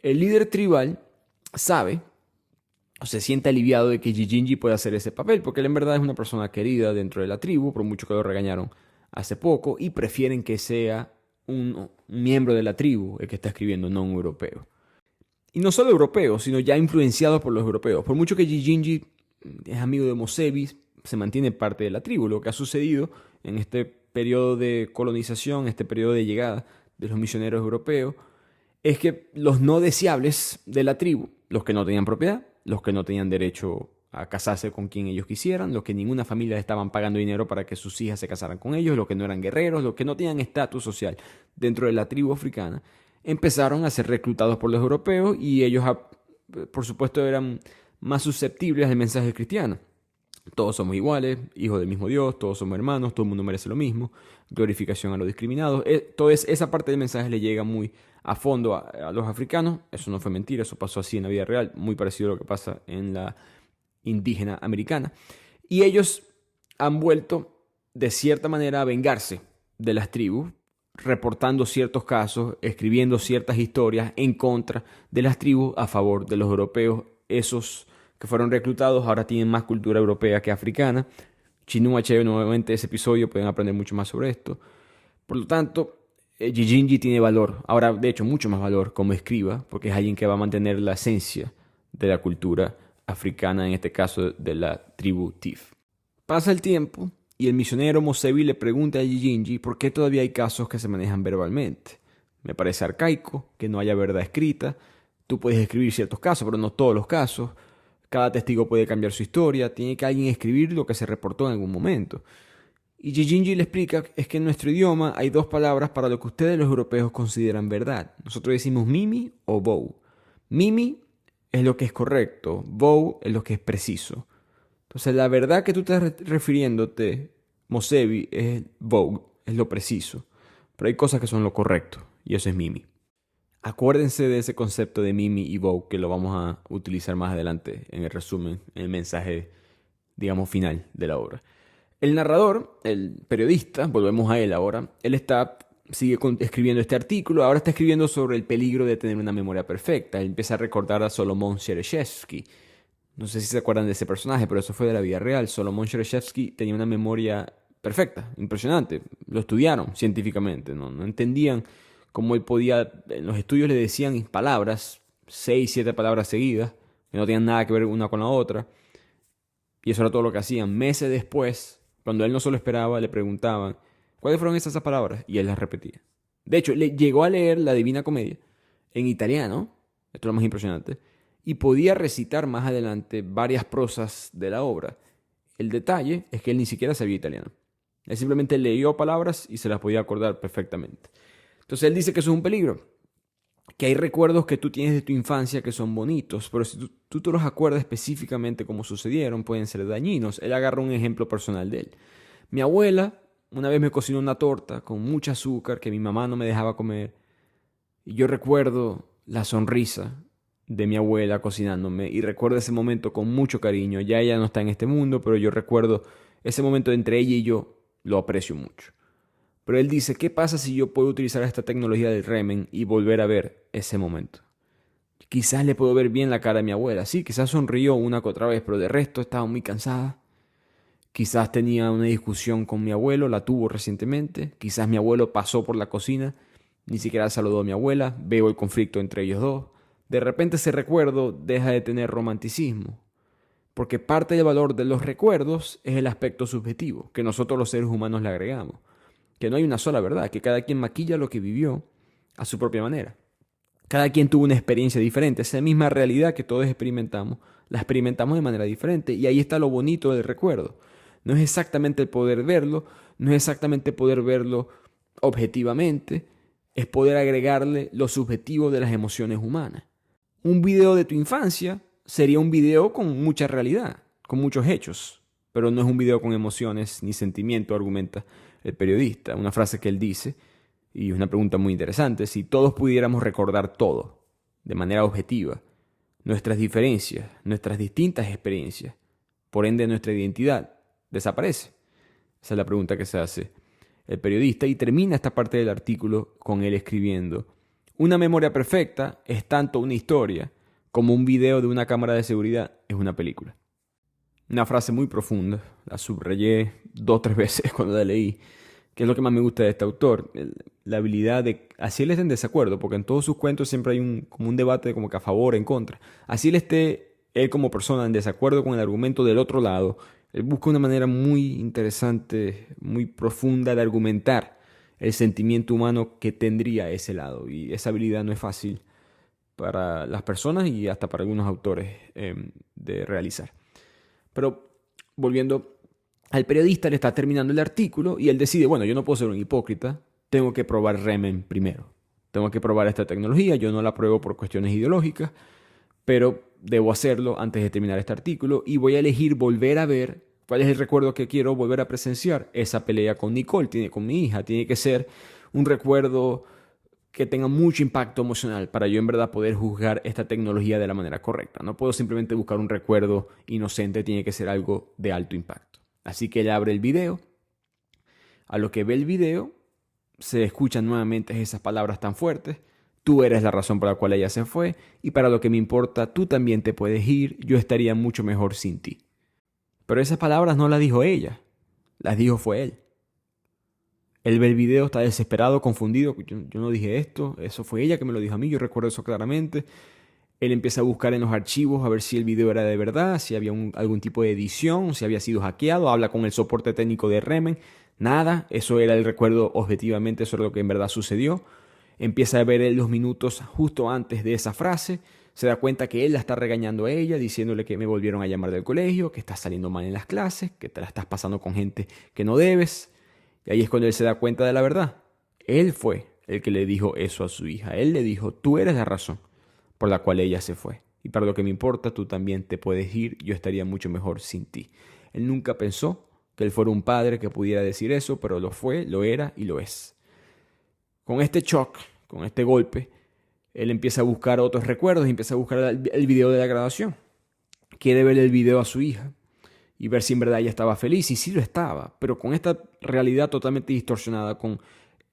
El líder tribal sabe o se siente aliviado de que Gijinji pueda hacer ese papel, porque él en verdad es una persona querida dentro de la tribu, por mucho que lo regañaron hace poco, y prefieren que sea un miembro de la tribu el que está escribiendo, no un europeo. Y no solo europeo, sino ya influenciado por los europeos. Por mucho que Gijinji es amigo de Mosebi, se mantiene parte de la tribu. Lo que ha sucedido en este periodo de colonización, este periodo de llegada de los misioneros europeos, es que los no deseables de la tribu, los que no tenían propiedad, los que no tenían derecho a casarse con quien ellos quisieran, los que ninguna familia estaban pagando dinero para que sus hijas se casaran con ellos, los que no eran guerreros, los que no tenían estatus social dentro de la tribu africana, empezaron a ser reclutados por los europeos y ellos, por supuesto, eran más susceptibles al mensaje cristiano. Todos somos iguales, hijos del mismo Dios, todos somos hermanos, todo el mundo merece lo mismo, glorificación a los discriminados. Entonces, esa parte del mensaje le llega muy a fondo a los africanos. Eso no fue mentira, eso pasó así en la vida real, muy parecido a lo que pasa en la indígena americana. Y ellos han vuelto, de cierta manera, a vengarse de las tribus, reportando ciertos casos, escribiendo ciertas historias en contra de las tribus a favor de los europeos. Esos que fueron reclutados ahora tienen más cultura europea que africana. Chinua Achebe, nuevamente ese episodio, pueden aprender mucho más sobre esto. Por lo tanto, Gijinji tiene valor, ahora de hecho mucho más valor como escriba, porque es alguien que va a mantener la esencia de la cultura africana, en este caso de la tribu Tiv. Pasa el tiempo y el misionero Mosebi le pregunta a Gijinji por qué todavía hay casos que se manejan verbalmente. Me parece arcaico que no haya verdad escrita. Tú puedes escribir ciertos casos, pero no todos los casos. Cada testigo puede cambiar su historia. Tiene que alguien escribir lo que se reportó en algún momento. Y Gijinji le explica es que en nuestro idioma hay dos palabras para lo que ustedes los europeos consideran verdad. Nosotros decimos mimi o bow. Mimi es lo que es correcto. Bow es lo que es preciso. Entonces la verdad que tú estás refiriéndote, Mosebi, es bow, es lo preciso. Pero hay cosas que son lo correcto y eso es mimi. Acuérdense de ese concepto de Mimi y Vogue que lo vamos a utilizar más adelante en el resumen, en el mensaje, digamos, final de la obra. El narrador, el periodista, volvemos a él ahora, sigue escribiendo este artículo, ahora está escribiendo sobre el peligro de tener una memoria perfecta. Él empieza a recordar a Solomon Shereshevsky. No sé si se acuerdan de ese personaje, pero eso fue de la vida real. Solomon Shereshevsky tenía una memoria perfecta, impresionante. Lo estudiaron científicamente, no entendían cómo él podía. En los estudios le decían palabras, 6, 7 palabras seguidas, que no tenían nada que ver una con la otra. Y eso era todo lo que hacían. Meses después, cuando él no se lo esperaba, le preguntaban, ¿cuáles fueron esas palabras? Y él las repetía. De hecho, le llegó a leer la Divina Comedia en italiano, esto es lo más impresionante, y podía recitar más adelante varias prosas de la obra. El detalle es que él ni siquiera sabía italiano. Él simplemente leyó palabras y se las podía acordar perfectamente. Entonces él dice que eso es un peligro, que hay recuerdos que tú tienes de tu infancia que son bonitos, pero si tú te los acuerdas específicamente cómo sucedieron, pueden ser dañinos. Él agarra un ejemplo personal de él. Mi abuela una vez me cocinó una torta con mucho azúcar que mi mamá no me dejaba comer. Y yo recuerdo la sonrisa de mi abuela cocinándome y recuerdo ese momento con mucho cariño. Ya ella no está en este mundo, pero yo recuerdo ese momento entre ella y yo, lo aprecio mucho. Pero él dice, ¿qué pasa si yo puedo utilizar esta tecnología del Remen y volver a ver ese momento? Quizás le puedo ver bien la cara a mi abuela. Sí, quizás sonrió una que otra vez, pero de resto estaba muy cansada. Quizás tenía una discusión con mi abuelo, la tuvo recientemente. Quizás mi abuelo pasó por la cocina, ni siquiera saludó a mi abuela. Veo el conflicto entre ellos dos. De repente ese recuerdo deja de tener romanticismo. Porque parte del valor de los recuerdos es el aspecto subjetivo, que nosotros los seres humanos le agregamos. Que no hay una sola verdad, que cada quien maquilla lo que vivió a su propia manera. Cada quien tuvo una experiencia diferente. Esa misma realidad que todos experimentamos, la experimentamos de manera diferente. Y ahí está lo bonito del recuerdo. No es exactamente el poder verlo, no es exactamente poder verlo objetivamente, es poder agregarle lo subjetivo de las emociones humanas. Un video de tu infancia sería un video con mucha realidad, con muchos hechos, pero no es un video con emociones ni sentimiento, argumenta el periodista. Una frase que él dice, y es una pregunta muy interesante: si todos pudiéramos recordar todo de manera objetiva, nuestras diferencias, nuestras distintas experiencias, por ende nuestra identidad, desaparece. Esa es la pregunta que se hace el periodista y termina esta parte del artículo con él escribiendo: una memoria perfecta es tanto una historia como un video de una cámara de seguridad es una película. Una frase muy profunda, la subrayé 2 o 3 veces cuando la leí, que es lo que más me gusta de este autor, la habilidad de, así él esté en desacuerdo, porque en todos sus cuentos siempre hay como un debate como que a favor, en contra, así él esté él como persona en desacuerdo con el argumento del otro lado, él busca una manera muy interesante, muy profunda de argumentar el sentimiento humano que tendría ese lado. Y esa habilidad no es fácil para las personas y hasta para algunos autores de realizar. Pero volviendo al periodista, le está terminando el artículo y él decide, bueno, yo no puedo ser un hipócrita, tengo que probar Remen primero. Tengo que probar esta tecnología, yo no la pruebo por cuestiones ideológicas, pero debo hacerlo antes de terminar este artículo y voy a elegir volver a ver cuál es el recuerdo que quiero volver a presenciar. Esa pelea con Nicole, con mi hija, tiene que ser un recuerdo que tenga mucho impacto emocional para yo en verdad poder juzgar esta tecnología de la manera correcta. No puedo simplemente buscar un recuerdo inocente, tiene que ser algo de alto impacto. Así que él abre el video. A lo que ve el video, se escuchan nuevamente esas palabras tan fuertes. Tú eres la razón por la cual ella se fue y para lo que me importa, tú también te puedes ir, yo estaría mucho mejor sin ti. Pero esas palabras no las dijo ella, las dijo fue él. Él ve el video, está desesperado, confundido, yo no dije esto, eso fue ella que me lo dijo a mí, yo recuerdo eso claramente. Él empieza a buscar en los archivos a ver si el video era de verdad, si había algún tipo de edición, si había sido hackeado, habla con el soporte técnico de Remen, nada, eso era el recuerdo objetivamente, eso era lo que en verdad sucedió. Empieza a ver él los minutos justo antes de esa frase, se da cuenta que él la está regañando a ella, diciéndole que me volvieron a llamar del colegio, que estás saliendo mal en las clases, que te la estás pasando con gente que no debes. Y ahí es cuando él se da cuenta de la verdad. Él fue el que le dijo eso a su hija. Él le dijo, tú eres la razón por la cual ella se fue. Y para lo que me importa, tú también te puedes ir, yo estaría mucho mejor sin ti. Él nunca pensó que él fuera un padre que pudiera decir eso, pero lo fue, lo era y lo es. Con este shock, con este golpe, Él empieza a buscar otros recuerdos y empieza a buscar el video de la graduación. Quiere ver el video a su hija y ver si en verdad ella estaba feliz. Y sí lo estaba, pero con esta realidad totalmente distorsionada, con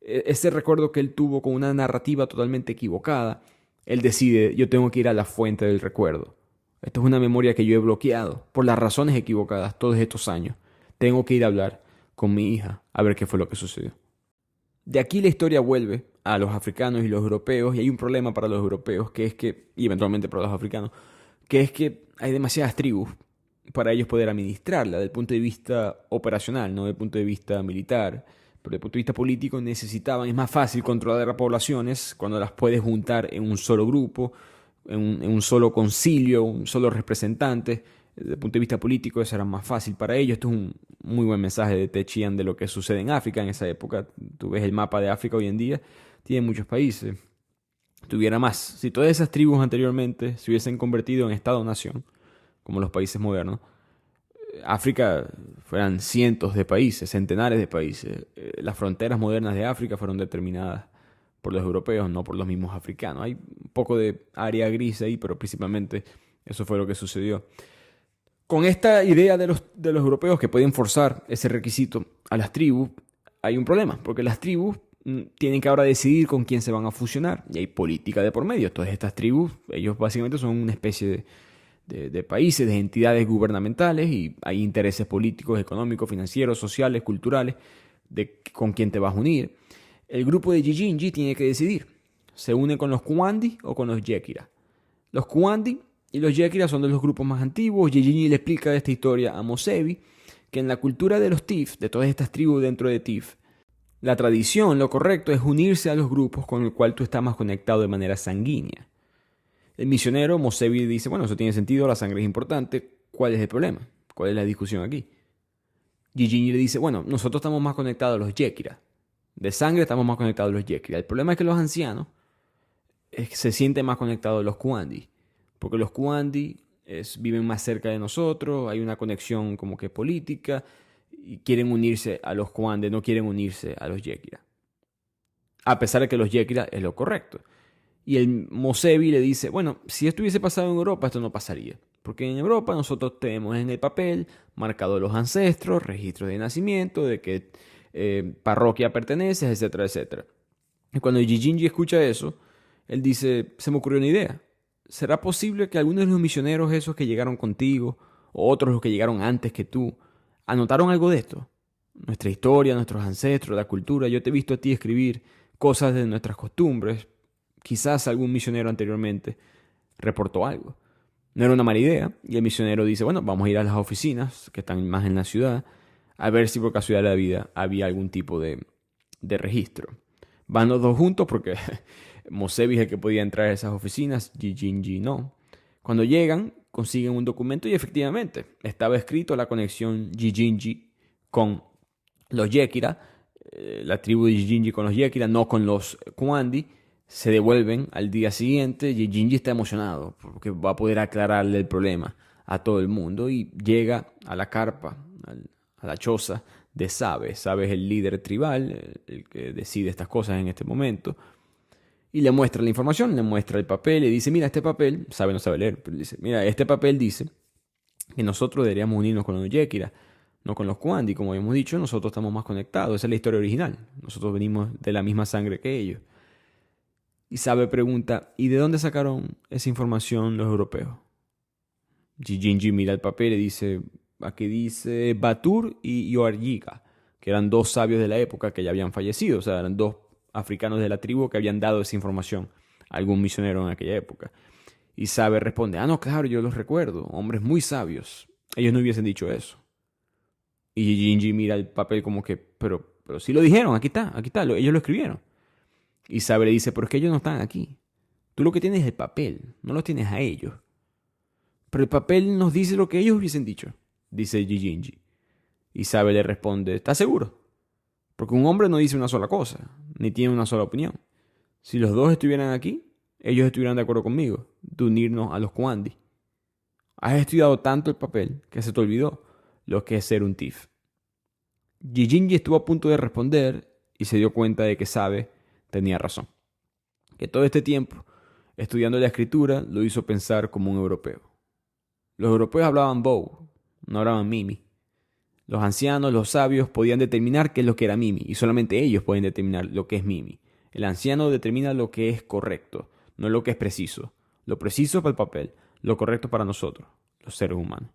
ese recuerdo que él tuvo, con una narrativa totalmente equivocada, él decide, yo tengo que ir a la fuente del recuerdo. Esto es una memoria que yo he bloqueado por las razones equivocadas todos estos años. Tengo que ir a hablar con mi hija a ver qué fue lo que sucedió. De aquí la historia vuelve a los africanos y los europeos, y hay un problema para los europeos, que es que, y eventualmente para los africanos, que es que hay demasiadas tribus para ellos poder administrarla desde el punto de vista operacional, no desde el punto de vista militar. Pero desde el punto de vista político necesitaban, es más fácil controlar a poblaciones cuando las puedes juntar en un solo grupo, en un solo concilio, un solo representante. Desde el punto de vista político eso era más fácil para ellos. Esto es un muy buen mensaje de Ted Chiang de lo que sucede en África en esa época. Tú ves el mapa de África hoy en día, tiene muchos países. Tuviera más. Si todas esas tribus anteriormente se hubiesen convertido en Estado-nación, como los países modernos, África fueran cientos de países, centenares de países. Las fronteras modernas de África fueron determinadas por los europeos, no por los mismos africanos. Hay un poco de área gris ahí, pero principalmente eso fue lo que sucedió. Con esta idea de los europeos que pueden forzar ese requisito a las tribus, hay un problema, porque las tribus tienen que ahora decidir con quién se van a fusionar, y hay política de por medio. Todas estas tribus, ellos básicamente son una especie de países, de entidades gubernamentales, y hay intereses políticos, económicos, financieros, sociales, culturales, de con quién te vas a unir. El grupo de Gijinji tiene que decidir, ¿se une con los Kwandi o con los Yekira? Los Kwandi y los Yekira son de los grupos más antiguos. Gijinji le explica esta historia a Mosebi, que en la cultura de los Tif, de todas estas tribus dentro de Tif, la tradición, lo correcto es unirse a los grupos con el cual tú estás más conectado de manera sanguínea. El misionero Mosebi dice, bueno, eso tiene sentido, la sangre es importante, ¿cuál es el problema? ¿Cuál es la discusión aquí? Gijinji le dice, bueno, nosotros estamos más conectados a los Yekira. De sangre estamos más conectados a los Yekira. El problema es que los ancianos se sienten más conectados a los Kwandi, porque los Kwandi viven más cerca de nosotros, hay una conexión como que política, y quieren unirse a los Kwandi, no quieren unirse a los Yekira. A pesar de que los Yekira es lo correcto. Y el Mosebi le dice, bueno, si esto hubiese pasado en Europa, esto no pasaría. Porque en Europa nosotros tenemos en el papel marcado los ancestros, registros de nacimiento, de qué parroquia perteneces, etcétera, etcétera. Y cuando Gijinji escucha eso, él dice, se me ocurrió una idea. ¿Será posible que algunos de los misioneros esos que llegaron contigo, o otros los que llegaron antes que tú, anotaron algo de esto? Nuestra historia, nuestros ancestros, la cultura. Yo te he visto a ti escribir cosas de nuestras costumbres. Quizás algún misionero anteriormente reportó algo. No era una mala idea. Y el misionero dice, bueno, vamos a ir a las oficinas que están más en la ciudad a ver si por casualidad de la vida había algún tipo de registro. Van los dos juntos porque Mosebi es el que podía entrar a esas oficinas, Gijinji no. Cuando llegan, consiguen un documento y efectivamente estaba escrito la conexión Gijinji con los Yekira, la tribu de Gijinji con los Yekira, no con los Kwandi. Se devuelven al día siguiente. Gijinji está emocionado porque va a poder aclararle el problema a todo el mundo y llega a la carpa, a la choza de Sabe. Sabe es el líder tribal, el que decide estas cosas en este momento, y le muestra la información, le muestra el papel y dice, mira, este papel, Sabe no sabe leer, pero dice, mira, este papel dice que nosotros deberíamos unirnos con los Yekira, no con los Kwandi. Como habíamos dicho, nosotros estamos más conectados, esa es la historia original, nosotros venimos de la misma sangre que ellos. Y Sabe pregunta, ¿y de dónde sacaron esa información los europeos? Gijinji mira el papel y dice, aquí dice Batur y Yoaryiga, que eran dos sabios de la época que ya habían fallecido, o sea, eran dos africanos de la tribu que habían dado esa información a algún misionero en aquella época. Y Sabe responde, no, claro, yo los recuerdo, hombres muy sabios, ellos no hubiesen dicho eso. Y Gijinji mira el papel como que, pero sí lo dijeron, aquí está, ellos lo escribieron. Y Sabe le dice, pero es que ellos no están aquí. Tú lo que tienes es el papel, no los tienes a ellos. Pero el papel nos dice lo que ellos hubiesen dicho, dice Gijinji. Y Sabe le responde, ¿estás seguro? Porque un hombre no dice una sola cosa, ni tiene una sola opinión. Si los dos estuvieran aquí, ellos estuvieran de acuerdo conmigo, de unirnos a los Kwandi. Has estudiado tanto el papel que se te olvidó lo que es ser un Tif. Gijinji estuvo a punto de responder y se dio cuenta de que Sabe tenía razón. Que todo este tiempo Estudiando la escritura lo hizo pensar como un europeo. Los europeos hablaban Bow, no hablaban Mimi. Los ancianos, los sabios, podían determinar qué es lo que era Mimi, y solamente ellos pueden determinar lo que es Mimi. El anciano determina lo que es correcto, no lo que es preciso. Lo preciso para el papel, lo correcto para nosotros, los seres humanos.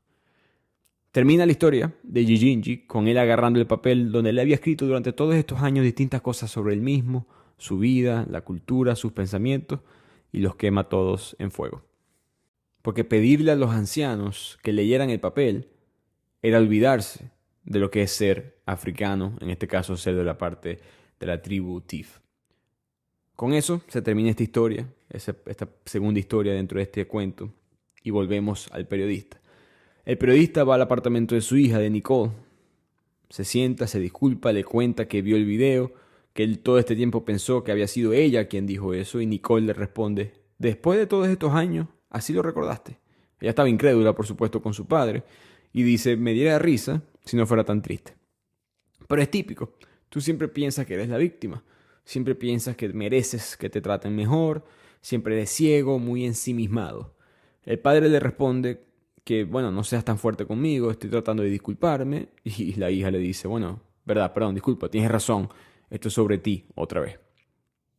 Termina la historia de Gijinji con él agarrando el papel donde él había escrito durante todos estos años distintas cosas sobre él mismo, su vida, la cultura, sus pensamientos, y los quema todos en fuego. Porque pedirle a los ancianos que leyeran el papel era olvidarse de lo que es ser africano, en este caso ser de la parte de la tribu Tif. Con eso se termina esta historia, esta segunda historia dentro de este cuento, y volvemos al periodista. El periodista va al apartamento de su hija, de Nicole. Se sienta, se disculpa, le cuenta que vio el video, que él todo este tiempo pensó que había sido ella quien dijo eso, y Nicole le responde, después de todos estos años, así lo recordaste. Ella estaba incrédula, por supuesto, con su padre, y dice, me diera risa si no fuera tan triste. Pero es típico, tú siempre piensas que eres la víctima, siempre piensas que mereces que te traten mejor, siempre eres ciego, muy ensimismado. El padre le responde que, bueno, no seas tan fuerte conmigo, estoy tratando de disculparme, y la hija le dice, bueno, perdón, disculpa, tienes razón, esto es sobre ti, otra vez.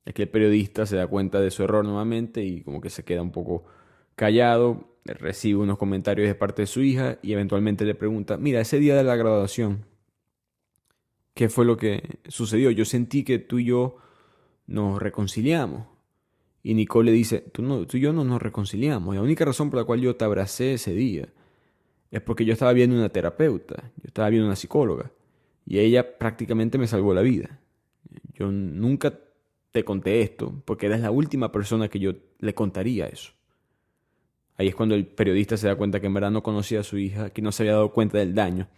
Es que el periodista se da cuenta de su error nuevamente y como que se queda un poco callado, recibe unos comentarios de parte de su hija y eventualmente le pregunta, mira, ese día de la graduación, ¿qué fue lo que sucedió? Yo sentí que tú y yo nos reconciliamos. Y Nicole le dice, tú y yo no nos reconciliamos. La única razón por la cual yo te abracé ese día es porque yo estaba viendo una terapeuta, yo estaba viendo una psicóloga. Y ella prácticamente me salvó la vida. Yo nunca te conté esto porque eres la última persona que yo le contaría eso. Ahí es cuando el periodista se da cuenta que en verdad no conocía a su hija, que no se había dado cuenta del daño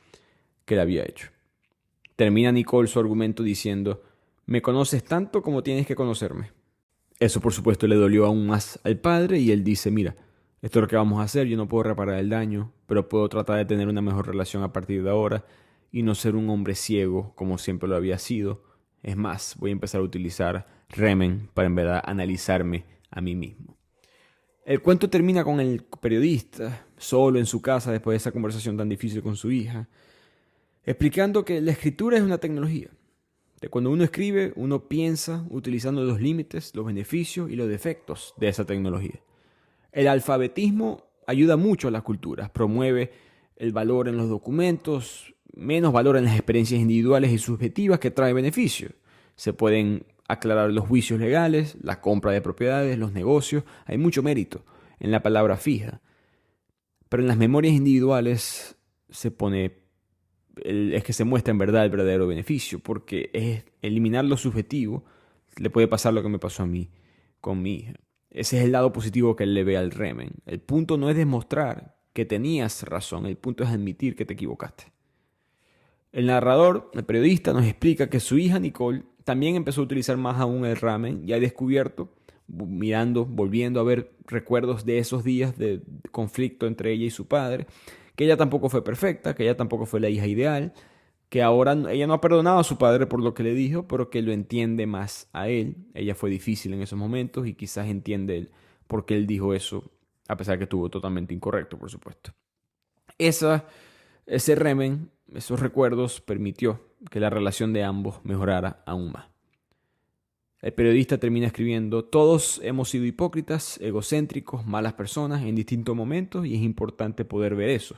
que le había hecho. Termina Nicole su argumento diciendo, me conoces tanto como tienes que conocerme. Eso por supuesto le dolió aún más al padre y él dice, mira, esto es lo que vamos a hacer, yo no puedo reparar el daño, pero puedo tratar de tener una mejor relación a partir de ahora y no ser un hombre ciego como siempre lo había sido. Es más, voy a empezar a utilizar remen para en verdad analizarme a mí mismo. El cuento termina con el periodista, solo en su casa después de esa conversación tan difícil con su hija, explicando que la escritura es una tecnología. De cuando uno escribe, uno piensa utilizando los límites, los beneficios y los defectos de esa tecnología. El alfabetismo ayuda mucho a las culturas, promueve el valor en los documentos, menos valor en las experiencias individuales y subjetivas que trae beneficios. Se pueden aclarar los juicios legales, la compra de propiedades, los negocios. Hay mucho mérito en la palabra fija. Pero en las memorias individuales es que se muestra en verdad el verdadero beneficio, porque es eliminar lo subjetivo. Le puede pasar lo que me pasó a mí con mi hija. Ese es el lado positivo que él le ve al remen. El punto no es demostrar que tenías razón, el punto es admitir que te equivocaste. El narrador, el periodista, nos explica que su hija Nicole también empezó a utilizar más aún el ramen y ha descubierto, volviendo a ver recuerdos de esos días de conflicto entre ella y su padre, que ella tampoco fue perfecta, que ella tampoco fue la hija ideal, que ahora ella no ha perdonado a su padre por lo que le dijo, pero que lo entiende más a él. Ella fue difícil en esos momentos y quizás entiende él por qué él dijo eso, a pesar que estuvo totalmente incorrecto, por supuesto. Ese remen, esos recuerdos, permitió que la relación de ambos mejorara aún más. El periodista termina escribiendo, todos hemos sido hipócritas, egocéntricos, malas personas en distintos momentos y es importante poder ver eso.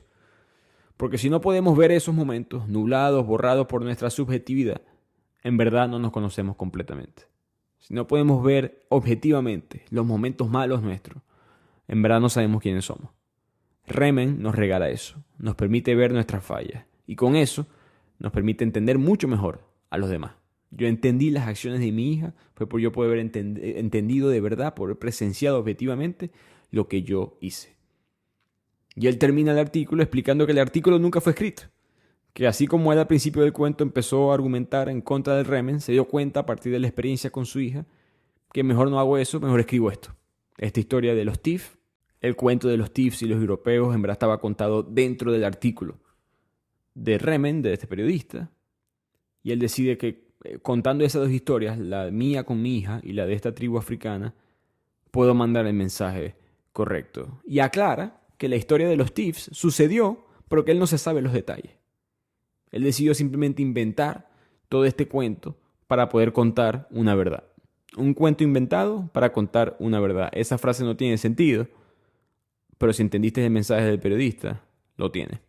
Porque si no podemos ver esos momentos, nublados, borrados por nuestra subjetividad, en verdad no nos conocemos completamente. Si no podemos ver objetivamente los momentos malos nuestros, en verdad no sabemos quiénes somos. Remen nos regala eso, nos permite ver nuestras fallas y con eso nos permite entender mucho mejor a los demás. Yo entendí las acciones de mi hija, fue por yo poder haber entendido de verdad, por haber presenciado objetivamente lo que yo hice. Y él termina el artículo explicando que el artículo nunca fue escrito, que así como él al principio del cuento empezó a argumentar en contra del remen, se dio cuenta a partir de la experiencia con su hija que mejor no hago eso, mejor escribo esto. Esta historia de los TIF, el cuento de los TIFs y los europeos en verdad estaba contado dentro del artículo de remen, de este periodista, y él decide que contando esas dos historias, la mía con mi hija y la de esta tribu africana, puedo mandar el mensaje correcto. Y aclara que la historia de los thieves sucedió, pero que él no se sabe los detalles. Él decidió simplemente inventar todo este cuento para poder contar una verdad. Un cuento inventado para contar una verdad. Esa frase no tiene sentido, pero si entendiste el mensaje del periodista, lo tiene.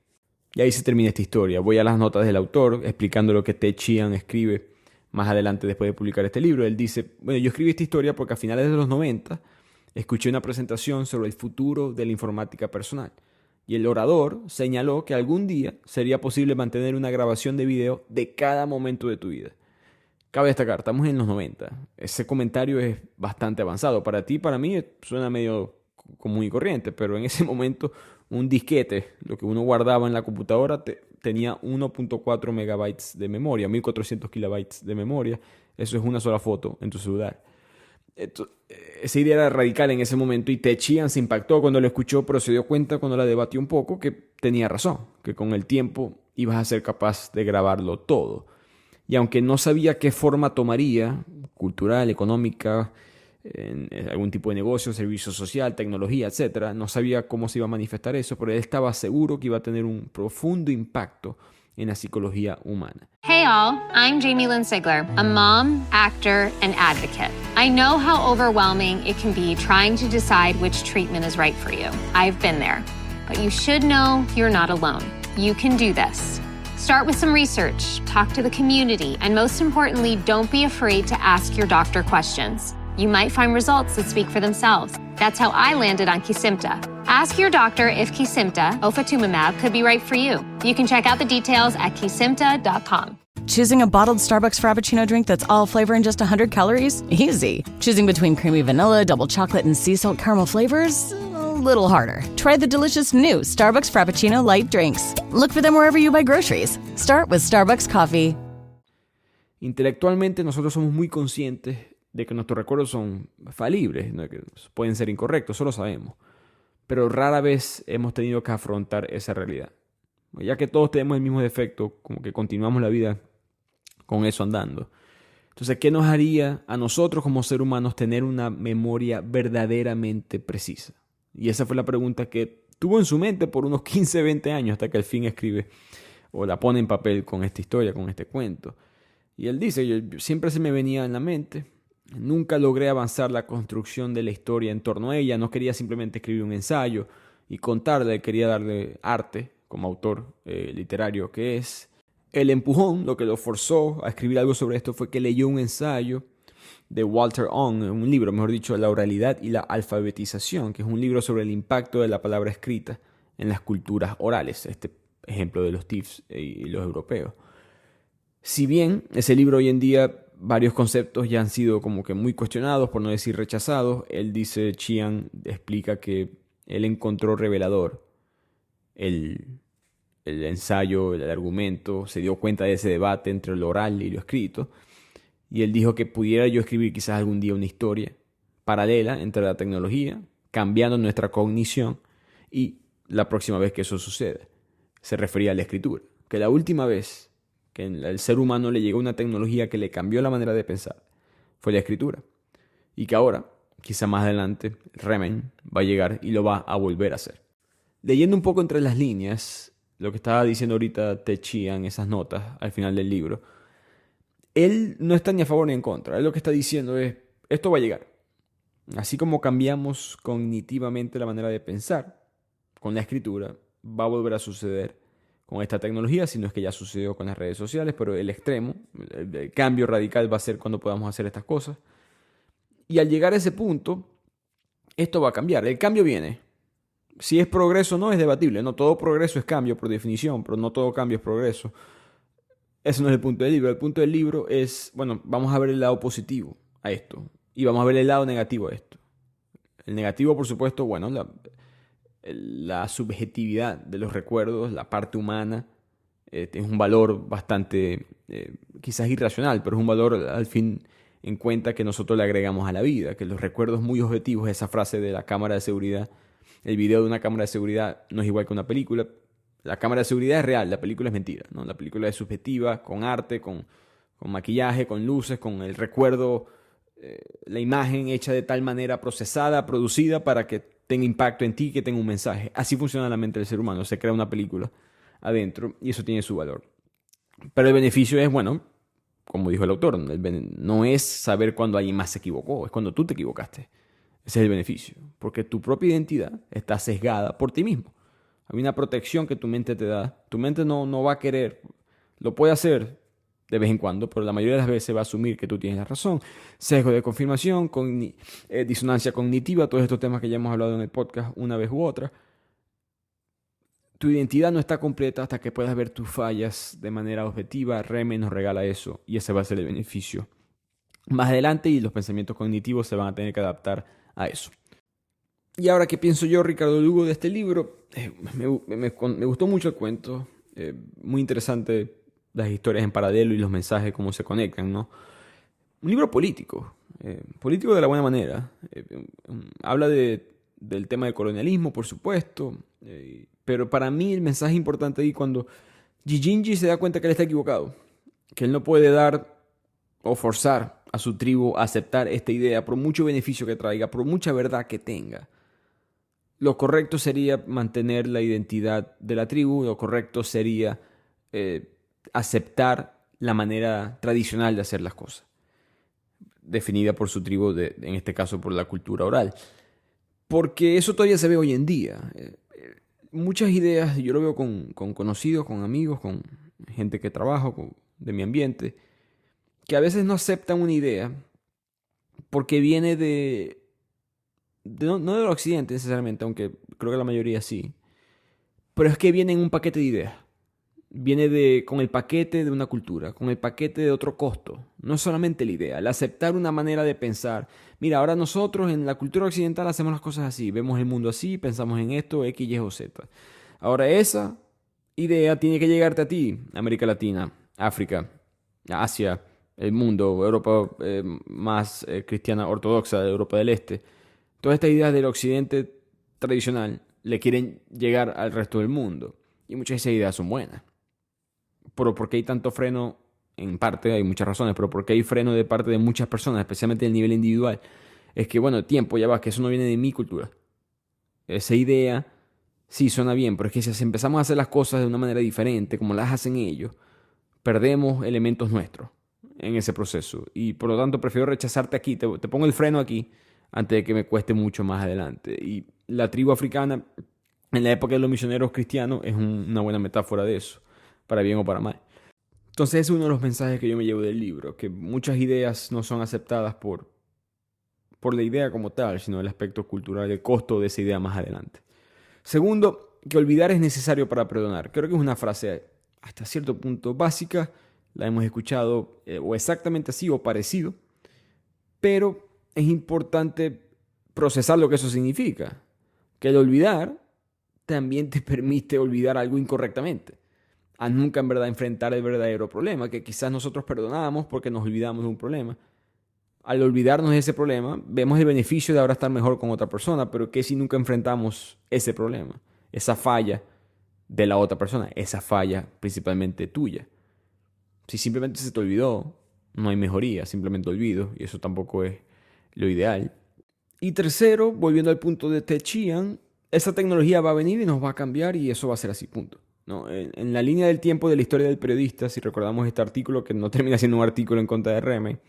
Y ahí se termina esta historia. Voy a las notas del autor explicando lo que Ted Chiang escribe más adelante después de publicar este libro. Él dice, bueno, yo escribí esta historia porque a finales de los 90 escuché una presentación sobre el futuro de la informática personal. Y el orador señaló que algún día sería posible mantener una grabación de video de cada momento de tu vida. Cabe destacar, estamos en los 90. Ese comentario es bastante avanzado. Para ti, para mí, suena medio común y corriente, pero en ese momento un disquete, lo que uno guardaba en la computadora, tenía 1.4 megabytes de memoria, 1400 kilobytes de memoria. Eso es una sola foto en tu celular. Esa idea era radical en ese momento y Ted Chiang se impactó cuando lo escuchó, pero se dio cuenta cuando la debatió un poco que tenía razón, que con el tiempo ibas a ser capaz de grabarlo todo. Y aunque no sabía qué forma tomaría, cultural, económica, en algún tipo de negocio, servicio social, tecnología, etc., no sabía cómo se iba a manifestar eso, pero él estaba seguro que iba a tener un profundo impacto en la psicología humana. Hey all, I'm Jamie Lynn Sigler, a mom, actor, and advocate. I know how overwhelming it can be trying to decide which treatment is right for you. I've been there. But you should know you're not alone. You can do this. Start with some research, talk to the community, and most importantly, don't be afraid to ask your doctor questions. You might find results that speak for themselves. That's how I landed on Kesimpta. Ask your doctor if Kesimpta, ofatumumab, could be right for you. You can check out the details at kesimpta.com. Choosing a bottled Starbucks Frappuccino drink that's all flavor and just 100 calories? Easy. Choosing between creamy vanilla, double chocolate, and sea salt caramel flavors? A little harder. Try the delicious new Starbucks Frappuccino light drinks. Look for them wherever you buy groceries. Start with Starbucks Coffee. Intelectualmente nosotros somos muy conscientes de que nuestros recuerdos son falibles, ¿no? Que pueden ser incorrectos, eso lo sabemos. Pero rara vez hemos tenido que afrontar esa realidad. Ya que todos tenemos el mismo defecto, como que continuamos la vida con eso andando. Entonces, ¿qué nos haría a nosotros como seres humanos tener una memoria verdaderamente precisa? Y esa fue la pregunta que tuvo en su mente por unos 15, 20 años hasta que al fin escribe o la pone en papel con esta historia, con este cuento. Y él dice, siempre se me venía en la mente. Nunca logré avanzar la construcción de la historia en torno a ella. No quería simplemente escribir un ensayo y contarle, quería darle arte como autor literario que es. El empujón, lo que lo forzó a escribir algo sobre esto fue que leyó un ensayo de Walter Ong, un libro, mejor dicho, La oralidad y la alfabetización, que es un libro sobre el impacto de la palabra escrita en las culturas orales. Este ejemplo de los thieves y los europeos. Si bien ese libro hoy en día varios conceptos ya han sido como que muy cuestionados, por no decir rechazados, él dice, Chiang explica que él encontró revelador el ensayo, el argumento, se dio cuenta de ese debate entre lo oral y lo escrito, y él dijo que pudiera yo escribir quizás algún día una historia paralela entre la tecnología, cambiando nuestra cognición, y la próxima vez que eso suceda. Se refería a la escritura, que la última vez que el ser humano le llegó una tecnología que le cambió la manera de pensar fue la escritura, y que ahora, quizá más adelante, Remen va a llegar y lo va a volver a hacer. Leyendo un poco entre las líneas, lo que estaba diciendo ahorita Ted Chiang en esas notas al final del libro, él no está ni a favor ni en contra. Él lo que está diciendo es, esto va a llegar. Así como cambiamos cognitivamente la manera de pensar con la escritura, va a volver a suceder con esta tecnología, si no es que ya sucedió con las redes sociales, pero el extremo, el cambio radical va a ser cuando podamos hacer estas cosas. Y al llegar a ese punto, esto va a cambiar. El cambio viene. Si es progreso o no es debatible. No todo progreso es cambio por definición, pero no todo cambio es progreso. Ese no es el punto del libro. El punto del libro es, bueno, vamos a ver el lado positivo a esto y vamos a ver el lado negativo a esto. El negativo, por supuesto, bueno, la subjetividad de los recuerdos, la parte humana, es un valor bastante, quizás irracional, pero es un valor al fin en cuenta que nosotros le agregamos a la vida, que los recuerdos muy objetivos, esa frase de la cámara de seguridad, el video de una cámara de seguridad no es igual que una película. La cámara de seguridad es real, la película es mentira, ¿no? La película es subjetiva, con arte, con maquillaje, con luces, con el recuerdo la imagen hecha de tal manera procesada, producida para que tenga impacto en ti, que tenga un mensaje. Así funciona la mente del ser humano. Se crea una película adentro y eso tiene su valor. Pero el beneficio es, bueno, como dijo el autor, no es saber cuándo alguien más se equivocó, es cuando tú te equivocaste. Ese es el beneficio, porque tu propia identidad está sesgada por ti mismo. Hay una protección que tu mente te da. Tu mente no va a querer, lo puede hacer de vez en cuando, pero la mayoría de las veces va a asumir que tú tienes la razón. Sesgo de confirmación, disonancia cognitiva, todos estos temas que ya hemos hablado en el podcast una vez u otra. Tu identidad no está completa hasta que puedas ver tus fallas de manera objetiva. Reme nos regala eso y ese va a ser el beneficio más adelante, y los pensamientos cognitivos se van a tener que adaptar a eso. Y ahora, ¿qué pienso yo, Ricardo Lugo, de este libro? Me gustó mucho el cuento, muy interesante las historias en paralelo y los mensajes, cómo se conectan, ¿no? Un libro político, político de la buena manera. Habla del tema del colonialismo, por supuesto, pero para mí el mensaje importante ahí cuando Gigginji se da cuenta que él está equivocado, que él no puede dar o forzar a su tribu a aceptar esta idea por mucho beneficio que traiga, por mucha verdad que tenga. Lo correcto sería mantener la identidad de la tribu, lo correcto sería aceptar la manera tradicional de hacer las cosas, definida por su tribu, en este caso por la cultura oral. Porque eso todavía se ve hoy en día. Muchas ideas, yo lo veo con conocidos, con amigos, con gente que trabajo, de mi ambiente, que a veces no aceptan una idea porque viene no del occidente necesariamente, aunque creo que la mayoría sí, pero es que viene en un paquete de ideas. Viene con el paquete de una cultura, con el paquete de otro costo. No es solamente la idea, el aceptar una manera de pensar. Mira, ahora nosotros en la cultura occidental hacemos las cosas así, vemos el mundo así, pensamos en esto, X, Y o Z. Ahora esa idea tiene que llegarte a ti, América Latina, África, Asia, el mundo, Europa más cristiana ortodoxa, Europa del Este. Todas estas ideas del occidente tradicional le quieren llegar al resto del mundo. Y muchas de esas ideas son buenas. Pero ¿por qué hay tanto freno? En parte hay muchas razones, pero ¿por qué hay freno de parte de muchas personas, especialmente a nivel individual? Es que, bueno, tiempo, ya va, que eso no viene de mi cultura. Esa idea sí suena bien, pero es que si empezamos a hacer las cosas de una manera diferente, como las hacen ellos, perdemos elementos nuestros en ese proceso. Y por lo tanto prefiero rechazarte aquí, te pongo el freno aquí, antes de que me cueste mucho más adelante. Y la tribu africana, en la época de los misioneros cristianos, es una buena metáfora de eso, para bien o para mal. Entonces ese es uno de los mensajes que yo me llevo del libro, que muchas ideas no son aceptadas por la idea como tal, sino el aspecto cultural, el costo de esa idea más adelante. Segundo, que olvidar es necesario para perdonar. Creo que es una frase hasta cierto punto básica, la hemos escuchado o exactamente así o parecido, pero es importante procesar lo que eso significa. Que el olvidar también te permite olvidar algo incorrectamente, a nunca en verdad enfrentar el verdadero problema, que quizás nosotros perdonamos porque nos olvidamos de un problema. Al olvidarnos de ese problema, vemos el beneficio de ahora estar mejor con otra persona, pero ¿qué si nunca enfrentamos ese problema? Esa falla de la otra persona, esa falla principalmente tuya. Si simplemente se te olvidó, no hay mejoría, simplemente olvido, y eso tampoco es lo ideal. Y tercero, volviendo al punto de Ted Chiang, esa tecnología va a venir y nos va a cambiar y eso va a ser así, punto. ¿No? En la línea del tiempo de la historia del periodista, si recordamos este artículo, que no termina siendo un artículo en contra de Reme,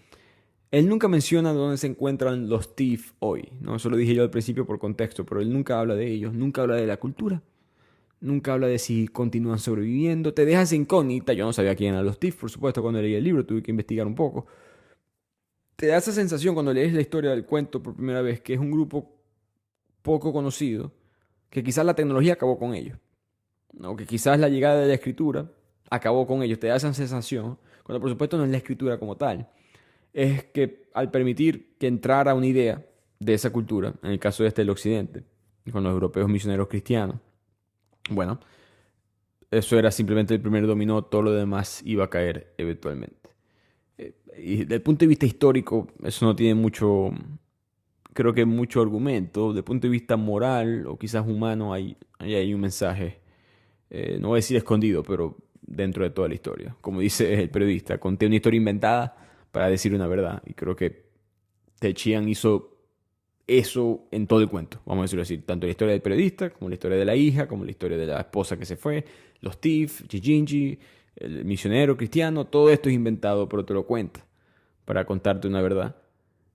él nunca menciona dónde se encuentran los TIFF hoy, ¿no? Eso lo dije yo al principio por contexto, pero él nunca habla de ellos, nunca habla de la cultura, nunca habla de si continúan sobreviviendo, te dejas incógnita. Yo no sabía quién eran los TIFF, por supuesto, cuando leí el libro tuve que investigar un poco. Te da esa sensación cuando lees la historia del cuento por primera vez, que es un grupo poco conocido, que quizás la tecnología acabó con ellos, ¿no? Que quizás la llegada de la escritura acabó con ellos. Te da esa sensación, cuando por supuesto no es la escritura como tal. Es que al permitir que entrara una idea de esa cultura, en el caso del occidente, con los europeos misioneros cristianos, bueno, eso era simplemente el primer dominó, todo lo demás iba a caer eventualmente. Y desde el punto de vista histórico, eso no tiene mucho, creo que mucho argumento. Desde el punto de vista moral o quizás humano, hay un mensaje, no voy a decir escondido, pero dentro de toda la historia. Como dice el periodista, conté una historia inventada para decir una verdad. Y creo que Ted Chiang hizo eso en todo el cuento, vamos a decirlo así. Tanto la historia del periodista, como la historia de la hija, como la historia de la esposa que se fue, los Thief, Gigi, el misionero cristiano, todo esto es inventado, pero te lo cuenta para contarte una verdad.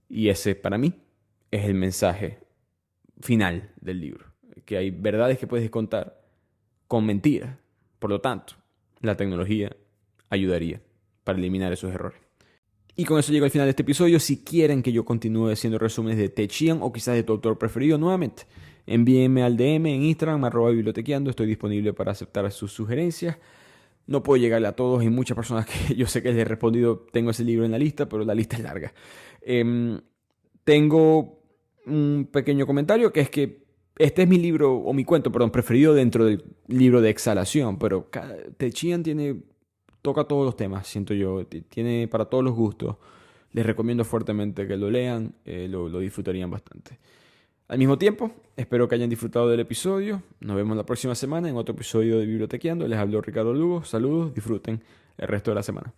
Y ese, para mí, es el mensaje final del libro. Que hay verdades que puedes contar con mentiras. Por lo tanto, la tecnología ayudaría para eliminar esos errores. Y con eso llego al final de este episodio. Si quieren que yo continúe haciendo resúmenes de Ted Chiang o quizás de tu autor preferido nuevamente, envíenme al DM en Instagram, @bibliotequeando. Estoy disponible para aceptar sus sugerencias. No puedo llegarle a todos. Hay muchas personas que yo sé que les he respondido. Tengo ese libro en la lista, pero la lista es larga. Tengo un pequeño comentario que es que este es mi libro, o mi cuento, perdón, preferido dentro del libro de Exhalación. Pero Ted Chiang toca todos los temas, siento yo. Tiene para todos los gustos. Les recomiendo fuertemente que lo lean. Lo disfrutarían bastante. Al mismo tiempo, espero que hayan disfrutado del episodio. Nos vemos la próxima semana en otro episodio de Bibliotequeando. Les habló Ricardo Lugo. Saludos, disfruten el resto de la semana.